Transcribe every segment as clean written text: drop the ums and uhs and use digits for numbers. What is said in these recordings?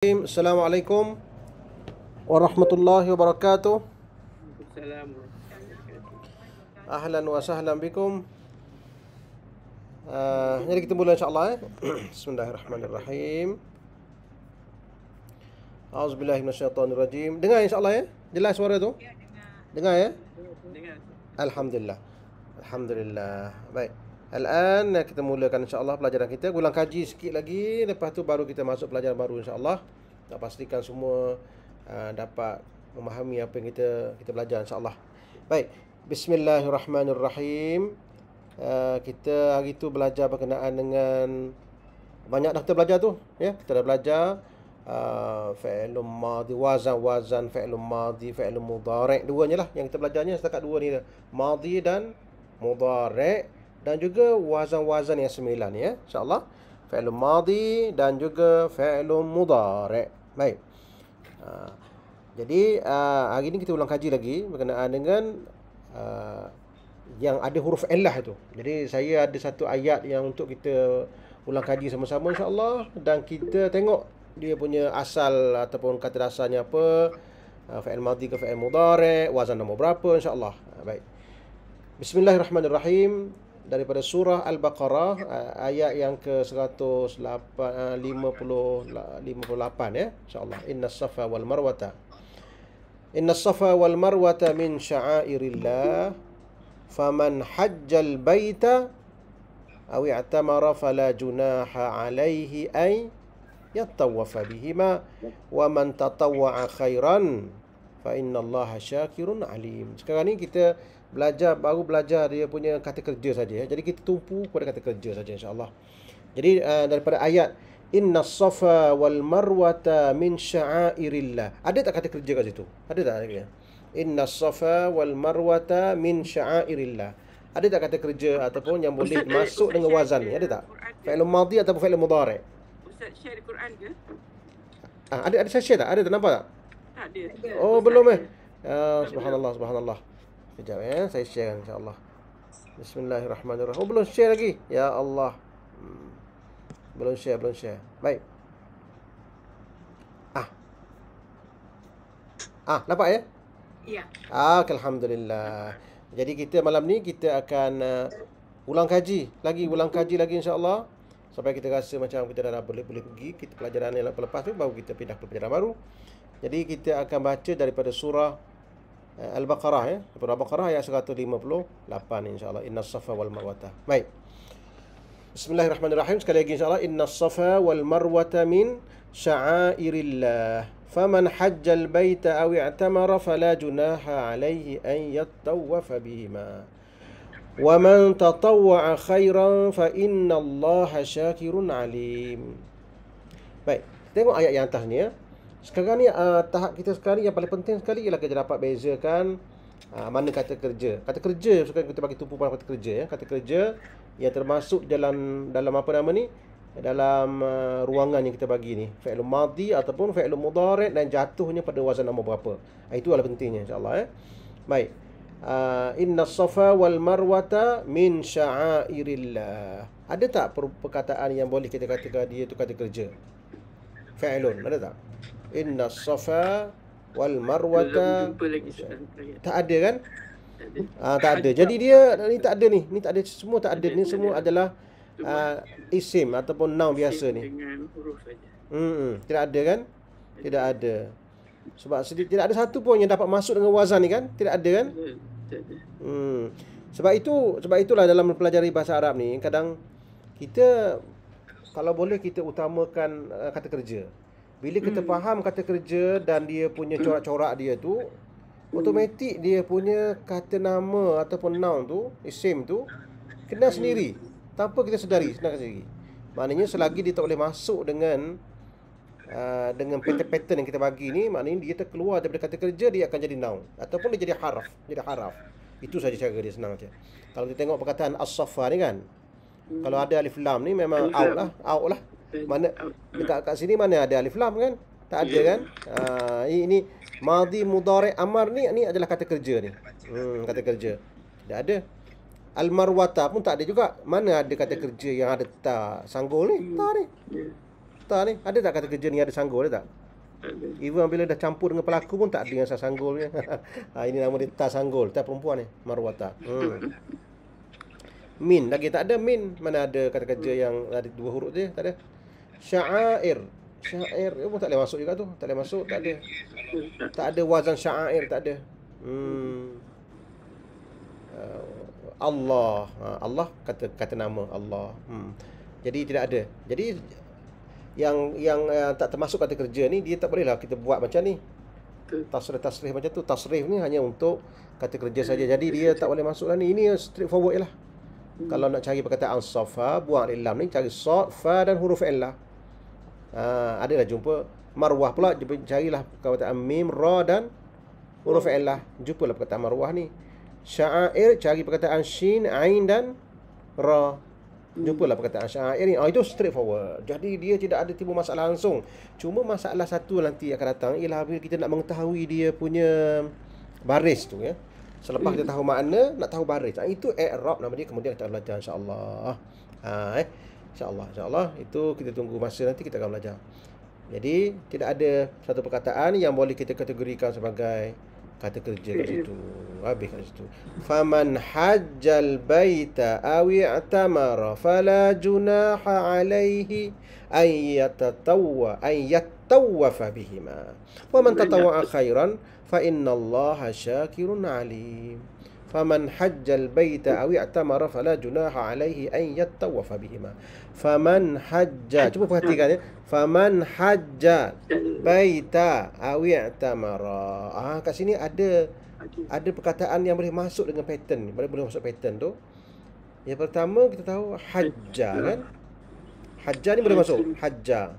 Assalamualaikum warahmatullahi wabarakatuh. Ahlan wa sahlan bikum. Jadi kita mula insya-Allah. Bismillahirrahmanirrahim. A'udzubillahi minasyaitonirrajim. Dengar insya-Allah ya? Jelas suara tu? Dengar ya? Dengar. Alhamdulillah. Alhamdulillah. Baik. Al-an kita mulakan insya-Allah pelajaran kita. Ulang kaji sikit lagi, lepas tu baru kita masuk pelajaran baru insya-Allah. Nak pastikan semua dapat memahami apa yang kita belajar insya-Allah. Baik. Bismillahirrahmanirrahim. Kita hari tu belajar berkenaan dengan banyak dah kita belajar tu ya. Kita dah belajar fi'lun madhi, wazan fi'lun madhi, fi'lun mudhari'. Duanya lah yang kita belajarnya setakat dua ni dah. Madhi dan mudhari', dan juga wazan-wazan yang sembilan ya, insya-Allah. Fi'lun madhi dan juga fi'lun mudhari'. Baik. Jadi hari ni kita ulang kaji lagi berkenaan dengan yang ada huruf illah itu. Jadi saya ada satu ayat yang untuk kita ulang kaji sama-sama insya-Allah, dan kita tengok dia punya asal ataupun kata dasarnya apa, fi'il madhi ke fi'il mudhari', wazan nombor berapa insya-Allah. Baik. Bismillahirrahmanirrahim. Daripada surah Al-Baqarah ayat yang ke 158 ya, insya-Allah. Innas safa wal marwata min sya'airillah faman hajjal baita aw i'tamara fala junaha alaihi ay yattawafa bihima wa man tatawwa'a khairan fa innallaha syakirun alim. Sekarang ni kita baru belajar dia punya kata kerja saja ya. Jadi kita tumpu pada kata kerja saja insya-Allah. Jadi daripada ayat innas safa wal marwata min sya'airillah. Ada tak kata kerja kat situ? Ada tak dia? Innas safa wal marwata min sya'airillah. Ada tak kata kerja ataupun yang boleh masuk dengan wazan ni? Ada tak? Fi'il madhi ataupun fi'il mudhari'? Ustaz share Quran ke? Ada saya share tak? Ada tak, nampak tak? Tak ada. Oh, belum subhanallah. Sekejap ya, saya share insya-Allah. Bismillahirrahmanirrahim. Oh, belum share lagi. Ya Allah. Belum share. Baik. Nampak ya? Ya. Alhamdulillah. Jadi kita malam ni kita akan ulang kaji lagi insya-Allah, sampai kita rasa macam kita dah boleh pergi kita pelajaran yang lepas tu, baru kita pindah ke pelajaran baru. Jadi kita akan baca daripada surah Al-Baqarah ya. Daripada Al-Baqarah ayat 158 insya-Allah. Innas safa wal marwata. Baik. Bismillahirrahmanirrahim. Sekali lagi insya-Allah. Innas safa wal marwata min sya'airillah. Faman hajjal baita aw i'tamara fala junaha alaihi an yattawafa bihima. Wa man tatawwa'a khairan fa innallaha syakirun alim. Baik. Tengok ayat yang atas ni ya. Sekarang ni tahap kita sekarang yang paling penting sekali ialah kita dapat bezakan mana kata kerja. Kata kerja sekarang kita bagi tumpu pada kata kerja ya. Kata kerja yang termasuk dalam apa nama ni? Dalam ruangan yang kita bagi ni, fi'il madhi ataupun fi'il mudhari' dan jatuhnya pada wazan nombor berapa. Itu adalah pentingnya insya-Allah ya. Baik. Innas safa wal marwata min sya'airillah. Ada tak perkataan yang boleh kita katakan dia tu kata kerja? Fi'ilun, ada tak? Innas safa wal marwata. Tak ada kan? Tak ada. Jadi dia ni tak ada ni. Ni tak ada, semua tak ada. Ni semua adalah isim ataupun noun biasa ni. Dengan huruf saja. Tidak ada kan? Tidak ada. Sebab tidak ada satu pun yang dapat masuk dengan wazan ni kan? Tidak ada kan? Tak ada. Sebab itulah dalam mempelajari bahasa Arab ni kadang kita kalau boleh kita utamakan kata kerja. Bila kita faham kata kerja dan dia punya corak-corak dia tu, automatik dia punya kata nama ataupun noun tu, isim tu kena sendiri tanpa kita sedari, senang sendiri. Maknanya selagi dia tak boleh masuk dengan pattern yang kita bagi ni, maknanya dia terkeluar daripada kata kerja, dia akan jadi noun ataupun dia jadi haraf. Itu saja cara dia, senang saja. Kalau kita tengok perkataan as-safa ni kan, kalau ada alif lam ni memang out lah. Mana dekat kat sini mana ada alif lam kan? Tak ada kan? Ini madhi mudhari' amar ni adalah kata kerja ni. Kata kerja. Tidak ada. Al-marwata pun tak ada juga. Mana ada kata kerja yang ada ta sanggul ni? Tak ni. marwata ni. Ada tak kata kerja ni ada sanggul ada tak? Ada. Even bila dah campur dengan pelaku pun tak ada yang sanggulnya. Ini nama dia ta sanggul, ta perempuan ni, marwata. Min lagi tak ada min. Mana ada kata kerja yang ada 2 huruf je, tak ada. Sya'air. Syair pun tak boleh masuk juga tu. Tak boleh masuk, tak ada. Tak ada wazan sya'air, tak ada. Allah. Allah kata nama Allah. Jadi tidak ada. Jadi yang tak termasuk kata kerja ni dia tak bolehlah kita buat macam ni. Tasrif macam tu. Tasrif ni hanya untuk kata kerja saja. Jadi dia tak boleh masuk lah ni. Ini straightforward je lah. Kalau nak cari perkataan safa, buang alif lam ni, cari sad, fa dan huruf illah. Adalah jumpa marwah pula, carilah perkataan mim, ra dan huruf illah. Jumpalah perkataan marwah ni. Sya'air, cari perkataan shin, ain dan ra. Jumpalah perkataan sya'air ni. Itu straightforward. Jadi dia tidak ada timbul masalah langsung. Cuma masalah satu nanti akan datang ialah bila kita nak mengetahui dia punya baris tu ya. Selepas kita tahu makna, nak tahu baris. Itu i'rab nama dia, kemudian kita akan belajar insya-Allah. InsyaAllah itu kita tunggu masa nanti kita akan belajar. Jadi tidak ada satu perkataan yang boleh kita kategorikan sebagai kata kerja kat situ. Habis kat situ. Faman hajjal baita aw i'tamara fala junaha alaihi ay yatatawwafa bihima. Wa man tatawwa'a khairan fa innallaha syakirun alim. Faman hajjal baita aw i'tamara fala junaha alaihi an yattawafa bihima. Faman hajja, cuba perhatikan ya. Faman hajja baita aw i'tamara. Kat sini ada perkataan yang boleh masuk dengan pattern ni. Boleh masuk pattern tu. Yang pertama kita tahu hajja kan? Hajja ni boleh masuk. Hajja.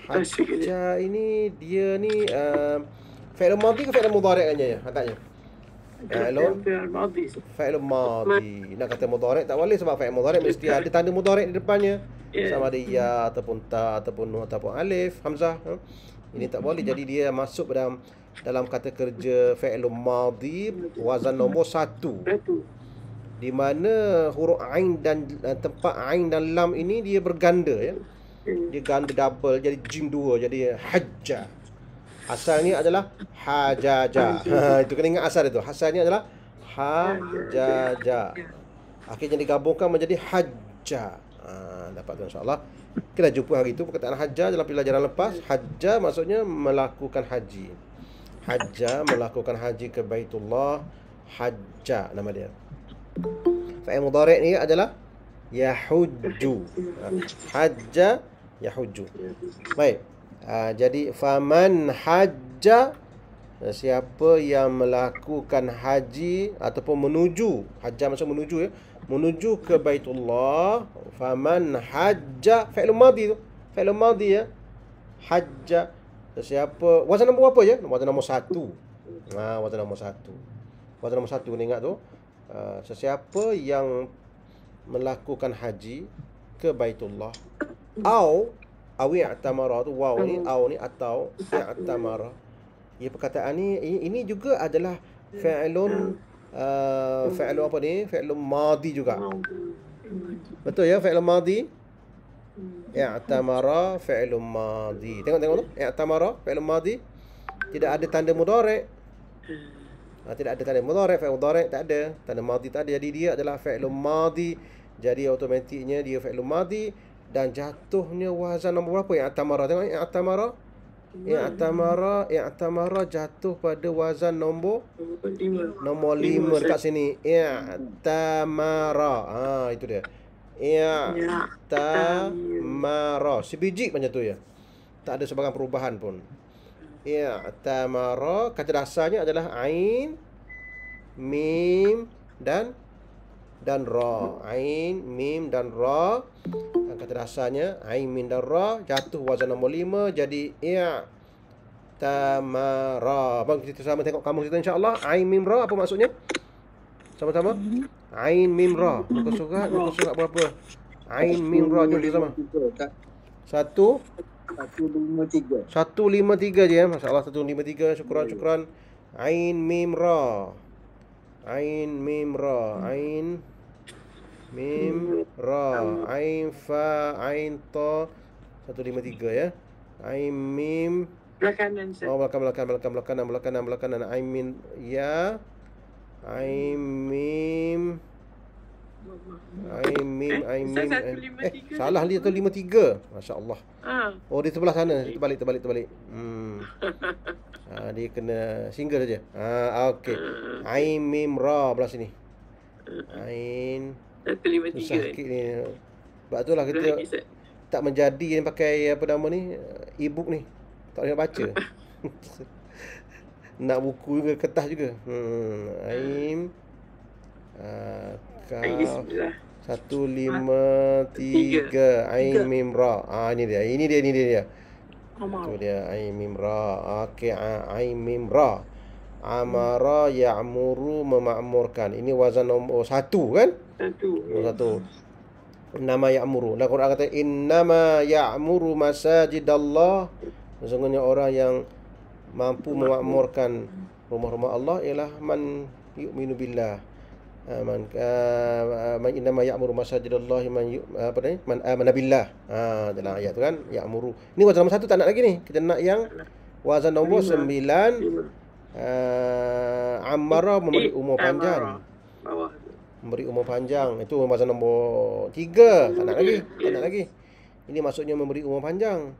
Hajja ini dia ni fi'il madhi ke fi'il mudhari' aja ya agaknya. Fi'il madhi. Nak kata mudhari' tak boleh sebab fi'il mudhari' mesti ada tanda mudhari' di depannya. Sama ada ya ataupun ta ataupun nun ataupun alif, hamzah. Ini tak boleh, jadi dia masuk dalam kata kerja fi'il madhi wazan nombor 1. Di mana huruf ain dan tempat ain dan lam ini dia berganda ya. Dia ganda double jadi jim 2 jadi hajja. Asalnya adalah hajaja. Itu kena ingat asal itu. Asalnya adalah hajaja. Akhirnya digabungkan menjadi hajja. Dapat tu insya-Allah. Kita jumpa hari itu perkataan hajja dalam pelajaran lepas. Hajja maksudnya melakukan haji. Hajja melakukan haji ke Baitullah. Hajja nama dia. Fa'il mudhari' ni adalah yahujju. Hajja yahujju. Baik. Jadi faman hajja, siapa yang melakukan haji ataupun menuju, hajja maksud menuju ya, menuju ke Baitullah. Faman hajja fi'il madhi tu, fi'il madhi ya. Hajja, siapa, wazan nombor apa ya? Wazan nombor 1. Wazan nombor 1. Wazan nombor 1 ni ingat tu. Sesiapa yang melakukan haji ke Baitullah aw i'tamara tu waw ni ni atau i'tamara. Ya, perkataan ini juga adalah fi'lun apa ni? Fi'lun madhi juga. Betul ya, fi'lun madhi. I'tamara fi'lun madhi. Tengok tu. I'tamara fi'lun madhi. Tidak ada tanda mudhari'. Tidak ada tanda mudhari', fi'il mudhari' tak ada. Tanda madhi tak ada. Jadi dia adalah fi'lun madhi. Jadi automatiknya dia fi'lun madhi. Dan jatuhnya wazan nombor berapa? I'tamara. Tengok i'tamara jatuh pada wazan nombor 5 dekat sini. I'tamara. Itu dia. I'tamara. Sebiji macam tu ya. Tak ada sebarang perubahan pun. I'tamara kata dasarnya adalah ain, mim dan ra. Ain, mim dan ra. Kata dasarnya ain, mim dan ra, jatuh wazan nombor 5 jadi i'tamara. Bang kita sama tengok kamus kita insya-Allah. Ain, mim, ra apa maksudnya? Sama-sama. Ain, mim, ra. Muka surat berapa? Ain, mim, ra jom sama. 153 je ya. Masya-Allah 153. Syukran. Ain, mim, ra. Ain, mim, ra. Ain, mim, ra. Ain, fa, ain, ta, 153 ya. Ain mim. Belakangan Ustaz. Oh, belakang. Ain mim ya. Ain mim. Ain mim. Ustaz 153. Salah dia 153. Masya-Allah. Oh, di sebelah sana. Terbalik. Dia kena single saja. Okey. Ain mim ra belah sini. Ain. 153. Susah sikit ni. Sebab itulah kita tak menjadi yang pakai apa nama ni, e-book ni. Tak boleh nak baca. Nak buku juga, kertas juga. Ain. Kaf. 153. Ain mim ra. Ini dia. Itu dia ain mim ra. Okey, ain mim ra. Amara ya'muru memakmurkan. Ini wazan nombor 1 kan? 1. Nama ya'muru. Dan Quran kata innama ya'muru masajidallah. Sesungguhnya orang yang mampu memakmurkan rumah-rumah Allah ialah man yu'minu billah. Man innama ya'muru masajidallah man amana billah. Dalam ayat tu kan ya'muru. Ini wazan nombor 1 tak nak lagi ni. Kita nak yang wazan nombor 9. Amara memberi umur panjang. Memberi umur panjang. Itu wazan nombor 3. Tak nak lagi. Ini maksudnya memberi umur panjang.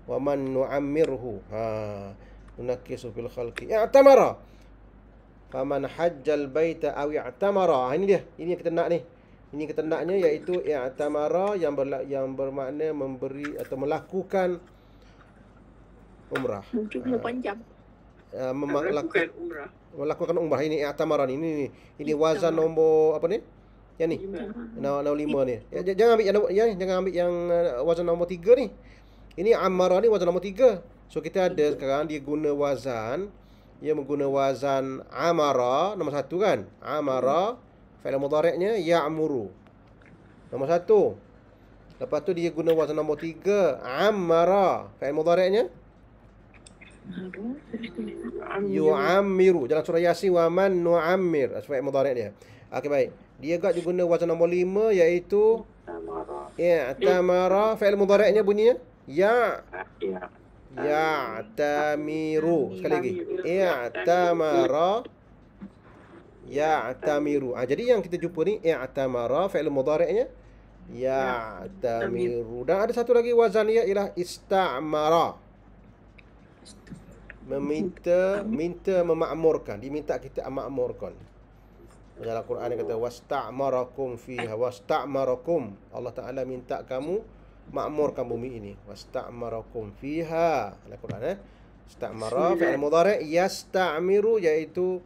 Wa man nu'ammirhu. Nunakisu fil khalqi. I'tamara. Faman hajjal baita aw i'tamara. Ini dia. Ini yang kita nak ni. Ini kita naknya iaitu i'tamara yang bermakna memberi atau melakukan umrah. Umur panjang. Melakukan umrah. Ini i'tamara ni. Ini wazan nombor apa ni? Yang ni. Nombor 5 ni. Jangan ambil yang wazan nombor 3 ni. Ini amara ni wazan nombor 3. So kita ada sekarang dia guna wazan. Dia mengguna wazan amara nombor 1 kan? Amara fi'il mudhari'nya ya'muru. Nombor 1. Lepas tu dia guna wazan nombor 3 amara fi'il mudhari'nya yu'ammiru. Dalam surah Yasin wa man nu'ammir fi'il mudhari' dia. Okey, baik. Dia juga guna wazan nombor 5 iaitu i'tamara fi'il mudhari'nya bunyinya ya'tamiru. Sekali lagi. I'tamara ya'tamiru. Jadi yang kita jumpa ni i'tamara fi'il mudhari'nya ya'tamiru. Dan ada satu lagi wazan dia ialah istamara. Minta memakmurkan. Diminta kita makmurkan. Dalam Quran dia kata wasta'marakum fiha. Wasta'marakum. Allah Ta'ala minta kamu makmurkan bumi ini. Wasta'marakum fiha. Dalam Quran Ista'mara fi'il mudhari' yasta'miru, iaitu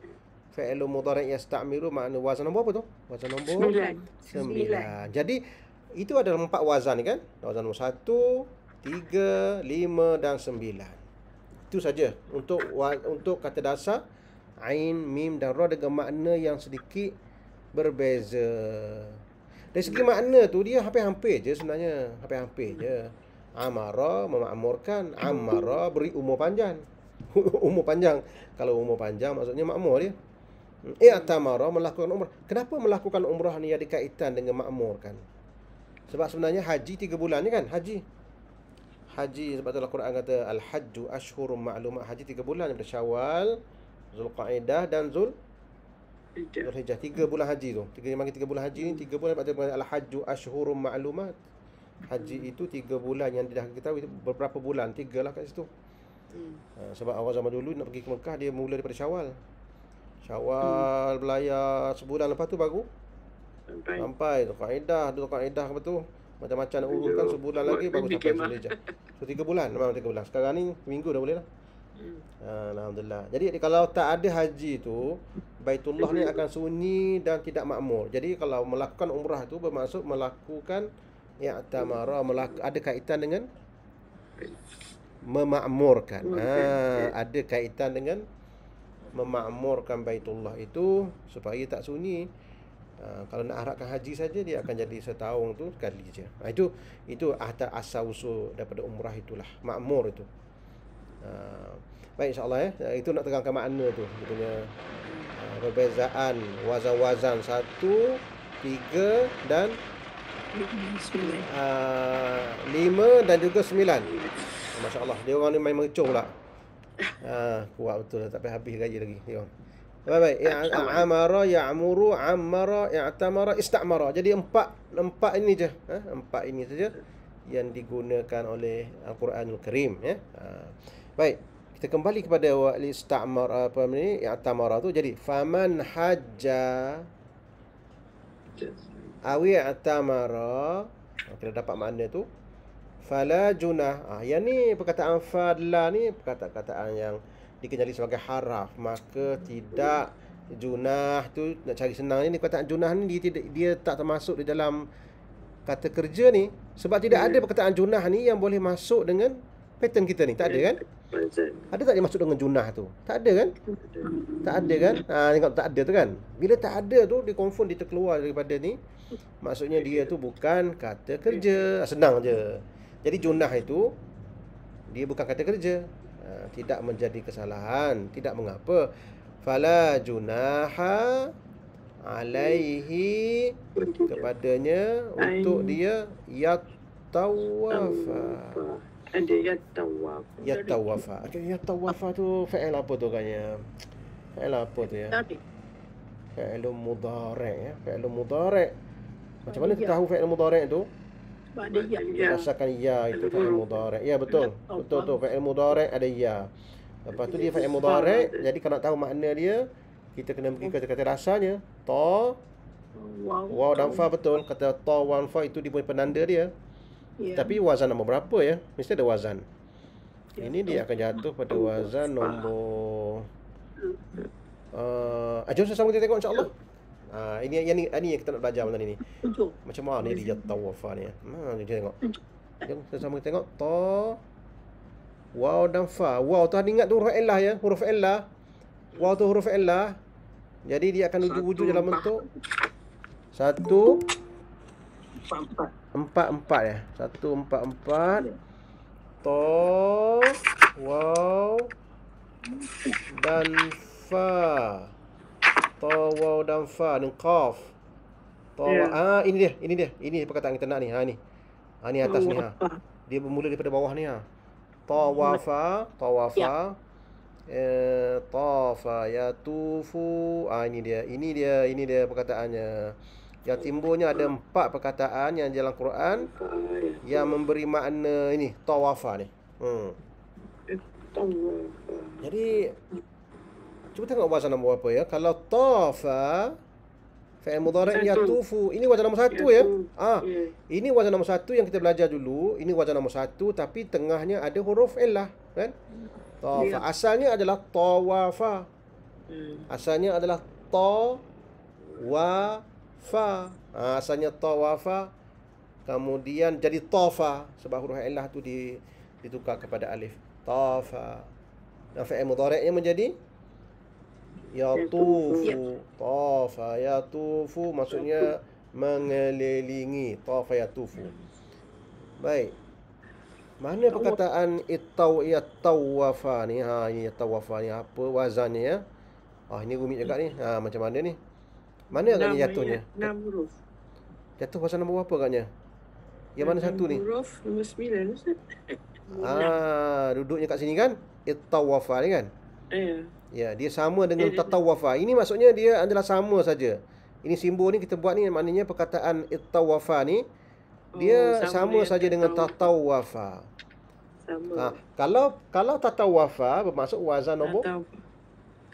fi'il mudhari' yasta'miru makna wazan nombor apa tu? Wazan nombor 9. Jadi itu adalah 4 wazan ni kan? Wazan nombor 1, 3, 5 dan 9. Itu saja untuk kata dasar ain, mim dan ra dengan makna yang sedikit berbeza. Dari segi makna tu dia hampir-hampir je sebenarnya. Hampir-hampir je. Amara memakmurkan, amara beri umur panjang. Umur panjang. Kalau umur panjang maksudnya makmur dia. I'tamara melakukan umrah. Kenapa melakukan umrah ni ada kaitan dengan makmurkan? Sebab sebenarnya haji 3 bulan ni kan? Haji sebab tu Al-Quran kata al-hajju ashhurum ma'lumat. Haji 3 bulan daripada Syawal, Zulqa'dah dan Zulhijjah. 3 bulan haji tu. 3 bulan haji ni 3 bulan sebab al-hajju ashhurum ma'lumat. Haji itu 3 bulan yang dah kita tahu itu beberapa bulan, 3 lah kat situ. Sebab awal zaman dulu nak pergi ke Mekah dia mula daripada Syawal. Belayar sebulan lepas tu baru sampai Zulqa'dah apa tu. Macam-macam nak uruskan sebulan lagi baru sampai Zulhijjah. So 3 bulan, memang 3 bulan. Sekarang ni minggu dah boleh lah. Alhamdulillah. Jadi kalau tak ada haji tu, Baitullah ni akan sunyi dan tidak makmur. Jadi kalau melakukan umrah tu bermaksud melakukan i'tamara, ada kaitan dengan memakmurkan. Ada kaitan dengan memakmurkan Baitullah itu supaya tak sunyi. Kalau nak harapkan haji saja dia akan jadi setahun tu sekali je. Itu asal usul daripada umrah itulah, makmur itu. Baik, insya-Allah itu nak terangkan makna tu. Dia punya perbezaan wazan-wazan 1, 3 dan Sembilan. 5 dan juga 9. Masya Allah, dia orang ni main mercung pula. Kuat betul, tak payah habis gaji lagi. Tengok. Baik, amara, ya'muru, ammara, i'tamara, istamara. Jadi empat ini je, empat ini saja yang digunakan oleh Al-Quranul Karim, ya. Baik, kita kembali kepada istamar apa ni, i'tamara tu. Jadi faman hajja awi i'tamara, kita dapat makna tu. Fala junah. Yang ni perkataan fadla ni perkataan yang dikenali sebagai haraf, maka tidak junah tu nak cari senang ni perkataan junah ni dia tak termasuk di dalam kata kerja ni, sebab tidak ada perkataan junah ni yang boleh masuk dengan pattern kita ni. Tak ada kan? Ada tak dia masuk dengan junah tu? Tak ada kan? Tak ada kan? Tengok tak ada tu kan? Bila tak ada tu dia confirm, dia terkeluar daripada ni. Maksudnya dia tu bukan kata kerja. Senang je. Jadi junah itu dia bukan kata kerja. Tidak menjadi kesalahan, tidak mengapa. Fala junaha alaihi, kepadanya untuk dia yatawafa. Ada yatawaf. Yatawafa. Yatawafa tu fa'il apa tu katanya? Fa'il apa tu ya? Fa'ilun mudhari' ya. Fa'ilun mudhari'. Macam mana kita tahu fa'il mudhari' tu? Ada ya. Rasakan ya itu fa'il mudhari'. Ya betul. Betul tu, fa'il mudhari' ada ya. Lepas tu dia fa'il mudhari', jadi kalau nak tahu makna dia, kita kena pergi kata-kata rasanya. Ta, waw dan fa, betul. Kata ta, waw, fa itu dia punya penanda dia. Tapi wazan nombor berapa ya? Mesti ada wazan. Ini dia akan jatuh pada wazan nombor jom sama-sama kita tengok insya-Allah. Ini yang kita nak belajar malam ni. Macam mana dia tawafa ni? Kita tengok. Jom sama-sama kita tengok. Ta, waw dan fa. Waw tu ingat tu huruf illah ya, huruf illah. Waw tu huruf illah. Jadi dia akan wujud dalam bentuk 1 4 ya. 1 4 4. Ta, waw dan fa. Ta, waw dan fa dan qaf. Ta, ini dia. Ini perkataan kita nak ni. Ni. Ni atas ni Dia bermula daripada bawah ni Tawafa, tafa yatufu. Ini dia perkataannya. Yang timbulnya ada 4 perkataan yang dalam Quran yang memberi makna ini tawafa ni. Jadi cuba tengok wazan nombor apa ya. Kalau tafa fa'il mudhari' yatufu, ini wazan nombor 1 ya. Ini wazan nombor 1 yang kita belajar dulu. Ini wazan nombor 1 tapi tengahnya ada huruf illah kan? Tawafa. Asalnya adalah tawafa. Asalnya adalah tawafa. Asalnya tawafa, kemudian jadi tafa sebab huruf illah tu ditukar kepada alif. Tafa. Dan fa'il mudhari'nya menjadi yatufu. Tafa yatufu maksudnya mengelilingi. Tafa yatufu. Baik. Mana perkataan yatawafa ni? Ini yatawafa ni apa wazannya ya? Ini rumit juga ni. Macam mana ni? Mana agaknya jatuhnya? 6 huruf. Jatuh wazan nombor apa agaknya? Yang mana satu ni? Huruf nombor 9 Ustaz. Duduknya kat sini kan? Ittawafa ni kan? Ya, dia sama dengan tatawafa. Ini maksudnya dia adalah sama saja. Ini simbol ni kita buat ni maknanya perkataan ittawafa ni dia sama saja dengan tatawafa. Sama. Kalau tatawafa bermaksud wazan nombor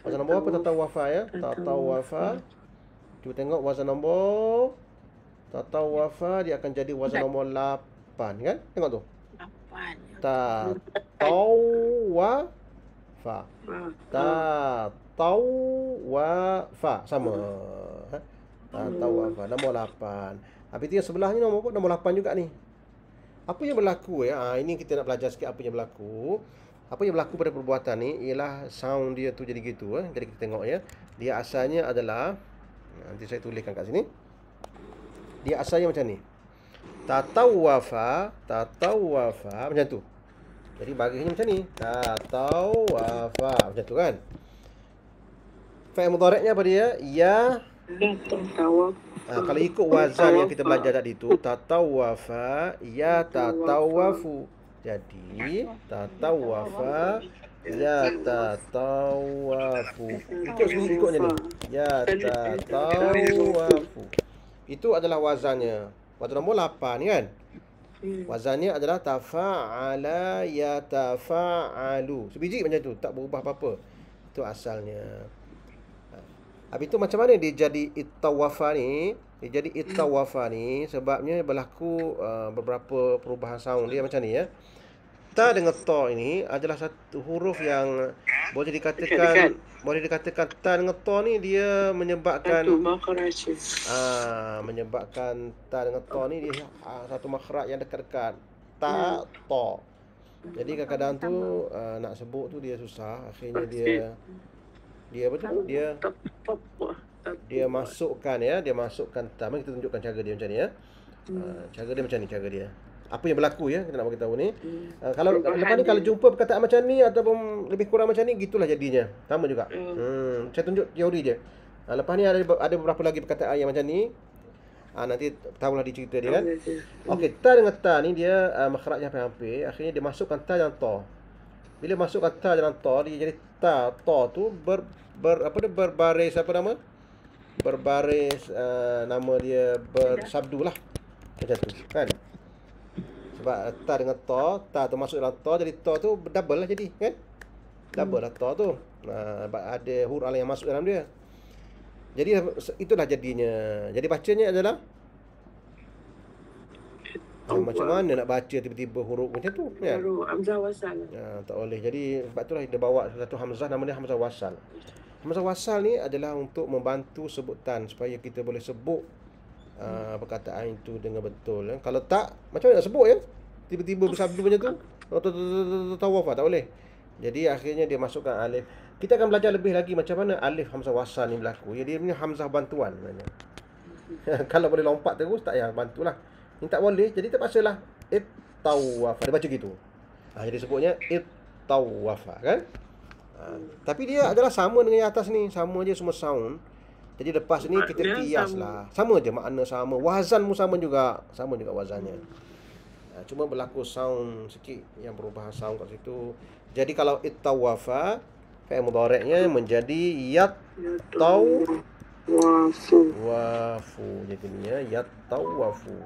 wazan nombor apa tatawafa ya? Tatawafa. Cuba tengok wazan nombor tatawafa, dia akan jadi wazan nombor 8 kan? Tengok tu. 8. Tatawafa. Tatawafa sama. Tatawafa nombor 8. Habis tu yang sebelah ni nombor 8 juga ni. Apa yang berlaku ya? Ini kita nak belajar sikit apa yang berlaku. Apa yang berlaku pada perbuatan ni ialah sound dia tu jadi gitu. Jadi kita tengok ya. Dia asalnya adalah, nanti saya tuliskan kat sini. Dia asalnya macam ni. Tatawafa macam tu. Jadi barisnya macam ni. Tatawafa macam tu kan. Fa'il mudhari'nya apa dia? Ya Kalau ikut wazan yang kita belajar tadi tu, tatawafa ya tatawafu. Jadi tatawafa ya tatawafu. Ikutnya ni. Ya tatawafu. Itu adalah wazannya. Wazan nombor 8 kan? Wazannya adalah tafa'ala ya tafa'alu. Sebiji macam tu, tak berubah apa-apa. Itu asalnya. Habis tu macam mana dia jadi ittawafa ni? Dia jadi ittawafa ni sebabnya berlaku beberapa perubahan sound dia macam ni ya. Ta dengan ta ini adalah satu huruf yang boleh dikatakan ta dengan ta ni dia menyebabkan menyebabkan ta dengan ta ni dia satu makhraj yang dekat-dekat. Ta ta. Jadi kadang-kadang tu nak sebut tu dia susah, akhirnya dia apa tu? Dia masukkan ya, dia masukkan ta. Mari kita tunjukkan cara dia macam ni ya. Cara dia macam ni, cara dia. Apa yang berlaku ya, kita nak bagi tahu ni. Kalau lepas ni kalau jumpa perkataan macam ni ataupun lebih kurang macam ni, gitulah jadinya. Sama juga. Saya tunjuk teori je. Lepas ni ada beberapa lagi perkataan yang macam ni. Nanti tahulah dicerita dia kan. Okey, ta dengan ta ni dia makhrajnya hampir-hampir. Akhirnya dia masukkan ta dalam ta. Bila masukkan ta dalam ta, dia jadi ta tu berbaris apa nama? Berbaris nama dia bersabdu lah. Macam tu kan. Sebab ta dengan ta tu masuk dalam ta, jadi ta tu double lah jadi kan. Double lah ta tu. Ada huruf alif yang masuk dalam dia. Jadi itulah jadinya. Jadi bacanya adalah macam mana nak baca tiba-tiba huruf macam tu kan? Hamzah wasal. Tak boleh. Jadi sebab itulah dia bawa satu hamzah, nama dia hamzah wasal. Hamzah wasal ni adalah untuk membantu sebutan supaya kita boleh sebut perkataan itu dengan betul. Kalau tak, macam mana nak sebut ya? Tiba-tiba bersabdu macam tu, tawaf tak boleh. Jadi akhirnya dia masukkan alif. Kita akan belajar lebih lagi macam mana alif hamzah wasal ni berlaku. Dia punya hamzah bantuan sebenarnya. Kalau boleh lompat terus tak payah bantulah. Ini tak boleh, jadi terpaksalah ittawafa. Dia baca gitu. Jadi sebutnya ittawafa kan? Tapi dia adalah sama dengan yang atas ni, sama je semua sound. Jadi lepas ni kita kiaslah. Sama je makna sama, wazan pun sama juga wazannya. Cuma berlaku sound sikit yang perubahan sound kat situ. Jadi kalau ittawafa, fi'il mudhari'nya menjadi yattawafu. Jadinya yattawafu.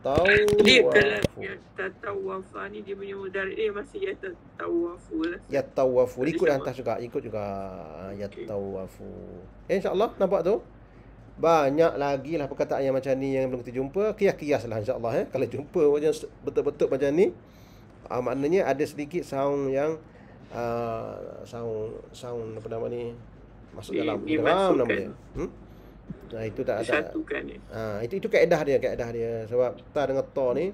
Jadi kalau yatawafa ni dia punya mudhari' dia masih yatawafu lah. Yattawafu ikut yang atas juga, yattawafu. InsyaAllah nampak tu. Banyak lagi lah perkataan yang macam ni yang belum kita jumpa. Kias-kias lah insyaAllah Kalau jumpa macam betul-betul macam ni, maknanya ada sedikit sound yang sound apa nama ni masuk dalam idgham nama dia. Itu tak ada. Itu kaedah dia sebab ta dengan ta ni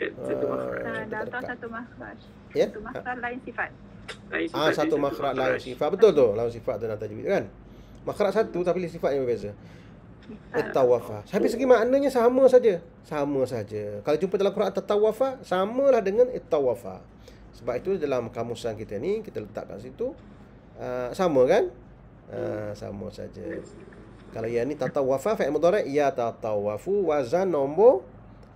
satu makhraj. Ya? Satu makhraj lain sifat. Satu makhraj lain sifat. Betul tu, lain sifat tu dalam tajwid kan. Makhraj satu tapi sifat yang berbeza. Ittawafa. Habis segi maknanya sama saja. Kalau jumpa dalam Quran tatawafa, samalah dengan ittawafa. Sebab itu dalam kamusan kita ni kita letak kat situ sama kan? Sama saja. Kalau yang ni tatawafa fi'il mudhari' ya tatawafu, wazan nombor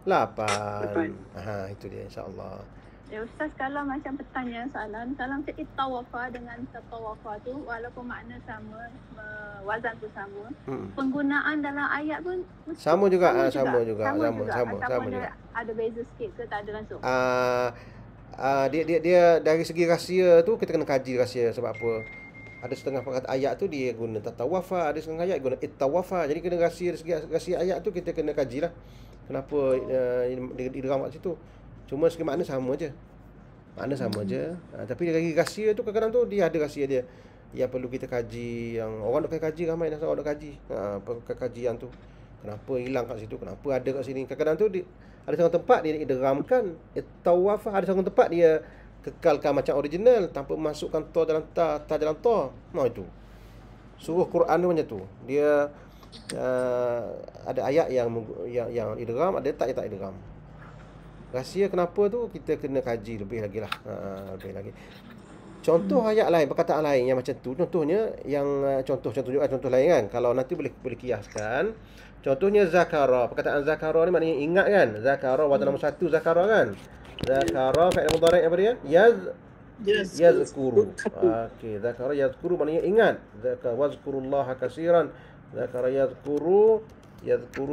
8. Itu dia insya-Allah. Ya Ustaz, kalau macam bertanya soalan, kalau macam ittawafa dengan tatawafa tu walaupun makna sama, wazan tu sama, penggunaan dalam ayat pun sama juga. Sama. Ada beza sikit ke tak ada langsung? Dia dari segi rahsia tu kita kena kaji rahsia. Sebab apa? Ada setengah perkataan ayat tu dia guna tatawafa, ada setengah ayat guna ittawafa. Jadi kena rahsia dari segi rahsia ayat tu kita kena kajilah. Kenapa idgham kat situ? Cuma segi makna sama je. Tapi dari rahsia tu kadang-kadang tu dia ada rahsia dia yang perlu kita kaji, yang orang nak kaji ramai dah orang nak kaji. Kajian tu. Kenapa hilang kat situ? Kenapa ada kat sini? Kadang-kadang tu ada satu tempat dia idghamkan ittawafa, ada satu tempat dia kekalkan macam original tanpa memasukkan ta dalam ta dalam ta. Itu. Surah Quran tu macam tu. Dia ada ayat yang idgham, ada tak idgham. Rahsia kenapa tu kita kena kaji lebih lagi lah. Lebih lagi. Contoh ayat lain, perkataan lain yang macam tu, contohnya yang contoh lain kan. Kalau nanti boleh kiaskan. Contohnya zakara. Perkataan zakara ni maknanya ingat kan. Zakara wazan nombor 1 zakara kan. Zakara fi'il mudhari' apa dia? Yazkuru. Okey, zakara yazkuru maknanya ingat. Zakara wazkurullaha katsiran. Zakara yazkuru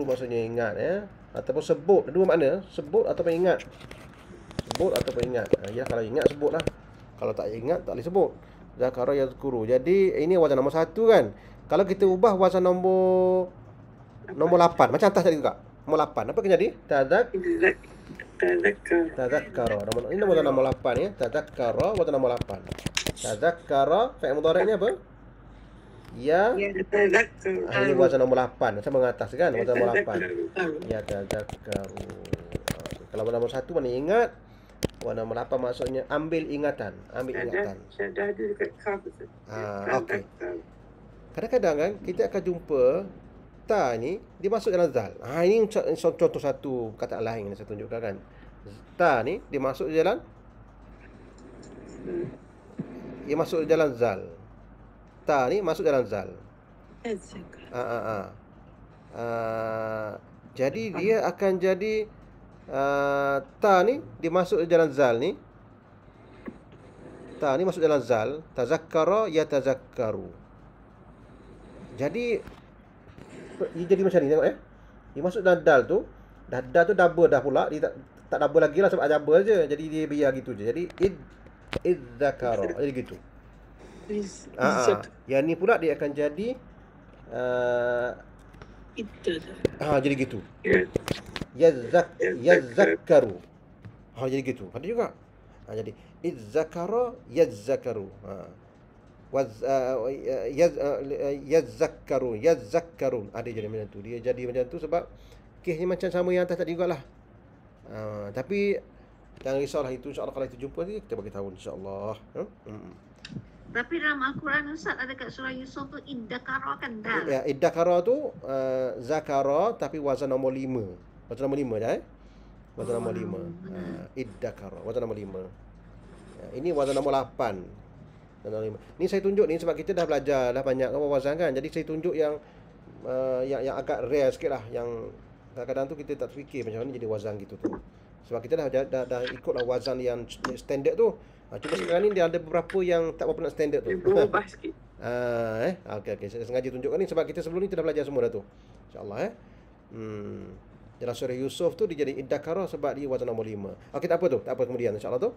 maksudnya ingat ya. Ataupun sebut. Dua makna, sebut ataupun ingat. Sebut ataupun ingat. Ya, kalau ingat sebutlah. Kalau tak ingat tak boleh sebut. Zakara yazkuru. Jadi ini wazan nombor 1 kan. Kalau kita ubah wazan nombor 8 macam atas tadi juga. Nombor 8 apa kena jadi? Tazakkara. Ini wazan nombor 8 ya. Tazakkara wazan nombor 8. Tazakkara fi'il mudhari'nya apa? Ya. Ini wazan nombor 8. Macam mengatas kan wazan nombor 8. Ya tazakkaru. Kalau wazan nombor 1 mana ingat? Wazan nombor 8 maksudnya ambil ingatan. Syadah ada dekat kaf. Okey. Kadang-kadang kan kita akan jumpa ta ni dia masuk dalam zal. Ini contoh satu kata lain yang saya tunjukkan kan. Ta ni dia masuk dalam zal. Ta ni masuk dalam zal. Jadi dia akan jadi ta ni dia masuk dalam zal ni. Ta ni masuk dalam zal. Tazakkara yatazakkaru. Jadi dia jadi macam ni tengok ya. Dia masuk dalam dal tu. Dal tu double dah pula. Dia tak double lagi lah sebab double je. Jadi dia biar gitu je. Jadi idzakara. Jadi gitu. Yang ni pula dia akan jadi jadi gitu. Yazakkaru. Jadi gitu. Ada juga. Jadi idzakara yazakkaru. Yazakkarun. Ada jadi macam tu. Dia jadi macam tu sebab kesnya macam sama yang atas tadi jugalah. Tapi jangan risaulah itu, insya-Allah kalau kita jumpa ni kita bagi tahu insya-Allah. Tapi dalam Al-Quran Ustaz ada kat surah Yusuf tu iddakara kan dah. Ya, iddakara tu zakara tapi wazan nombor 5. Wazan nombor 5 dah Wazan nombor 5. Iddakara wazan nombor 5. Ini wazan nombor 8. Ni saya tunjuk ni sebab kita dah belajar dah banyak wazan kan. Jadi saya tunjuk yang agak rare sikit lah, yang kadang-kadang tu kita tak fikir macam mana jadi wazan gitu tu. Sebab kita dah ikutlah wazan yang standard tu. Cuma sekarang ni dia ada beberapa yang tak berapa nak standard tu. Berubah sikit. Okey. Saya sengaja tunjukkan ni sebab kita sebelum ni kita dah belajar semua dah tu. InsyaAllah dalam surah Yusuf tu dia jadi iddakara sebab dia wazan nombor 5. Okey, tak apa tu. Tak apa kemudian insya-Allah tu.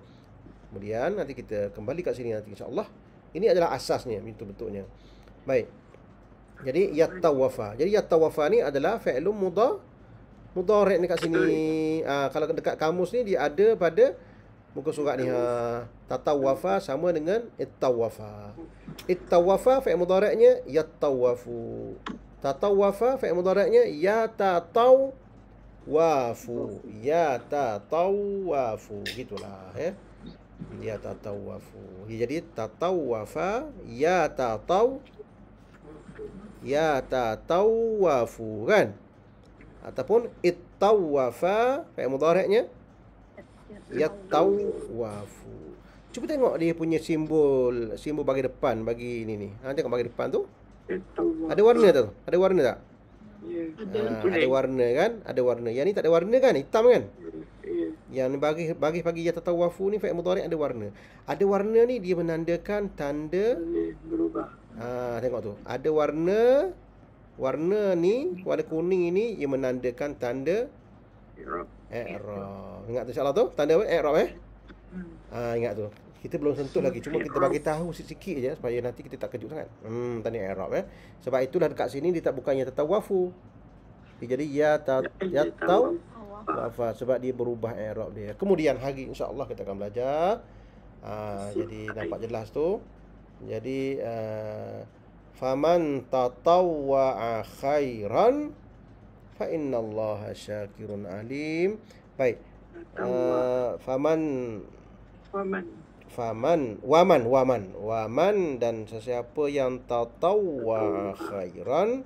Kemudian nanti kita kembali kat sini nanti insya-Allah. Ini adalah asasnya, itu bentuknya. Baik. Jadi yatawafa. Jadi yatawafa ni adalah fi'lun mudhari' ni kat sini. Kalau dekat kamus ni dia ada pada muka surat ni. Tatawafa sama dengan ittawafa. Ittawafa fi'il mudhari'nya yatawafu. Tatawafa fi'il mudhari'nya yatatawafu. Yatatawafu. Gitulah ya. Yatatawafu. Jadi tatawafa yatatawafu kan? Ataupun ittawafa fi'il mudhari'nya yatawafu. Cuba tengok dia punya simbol bagi depan bagi ini ni. Tengok bagi depan tu. Ada warna tu? Ada warna tak? Ada warna kan? Ada warna. Yang ni tak ada warna kan? Hitam kan? Yang bagi yatatawafu ni fi'il mudhari' ada warna. Ada warna ni dia menandakan tanda berubah. Tengok tu. Ada warna ni, warna kuning ini ia menandakan tanda i'rab. Ingat tu insya-Allah tu? Tanda apa? I'rab ingat tu. Kita belum sentuh lagi. Cuma kita bagi tahu sikit-sikit je supaya nanti kita tak kejut sangat. Tanda i'rab Sebab itulah dekat sini dia tak bukan yatatawafu. Dia jadi yatatawafa sebab dia berubah i'rab dia. Kemudian hari insya-Allah kita akan belajar. Jadi nampak jelas tu. Jadi faman tatawwa'a khairan fa innallaha syakirun alim. Baik. Waman dan sesiapa yang tatawwa'a khairan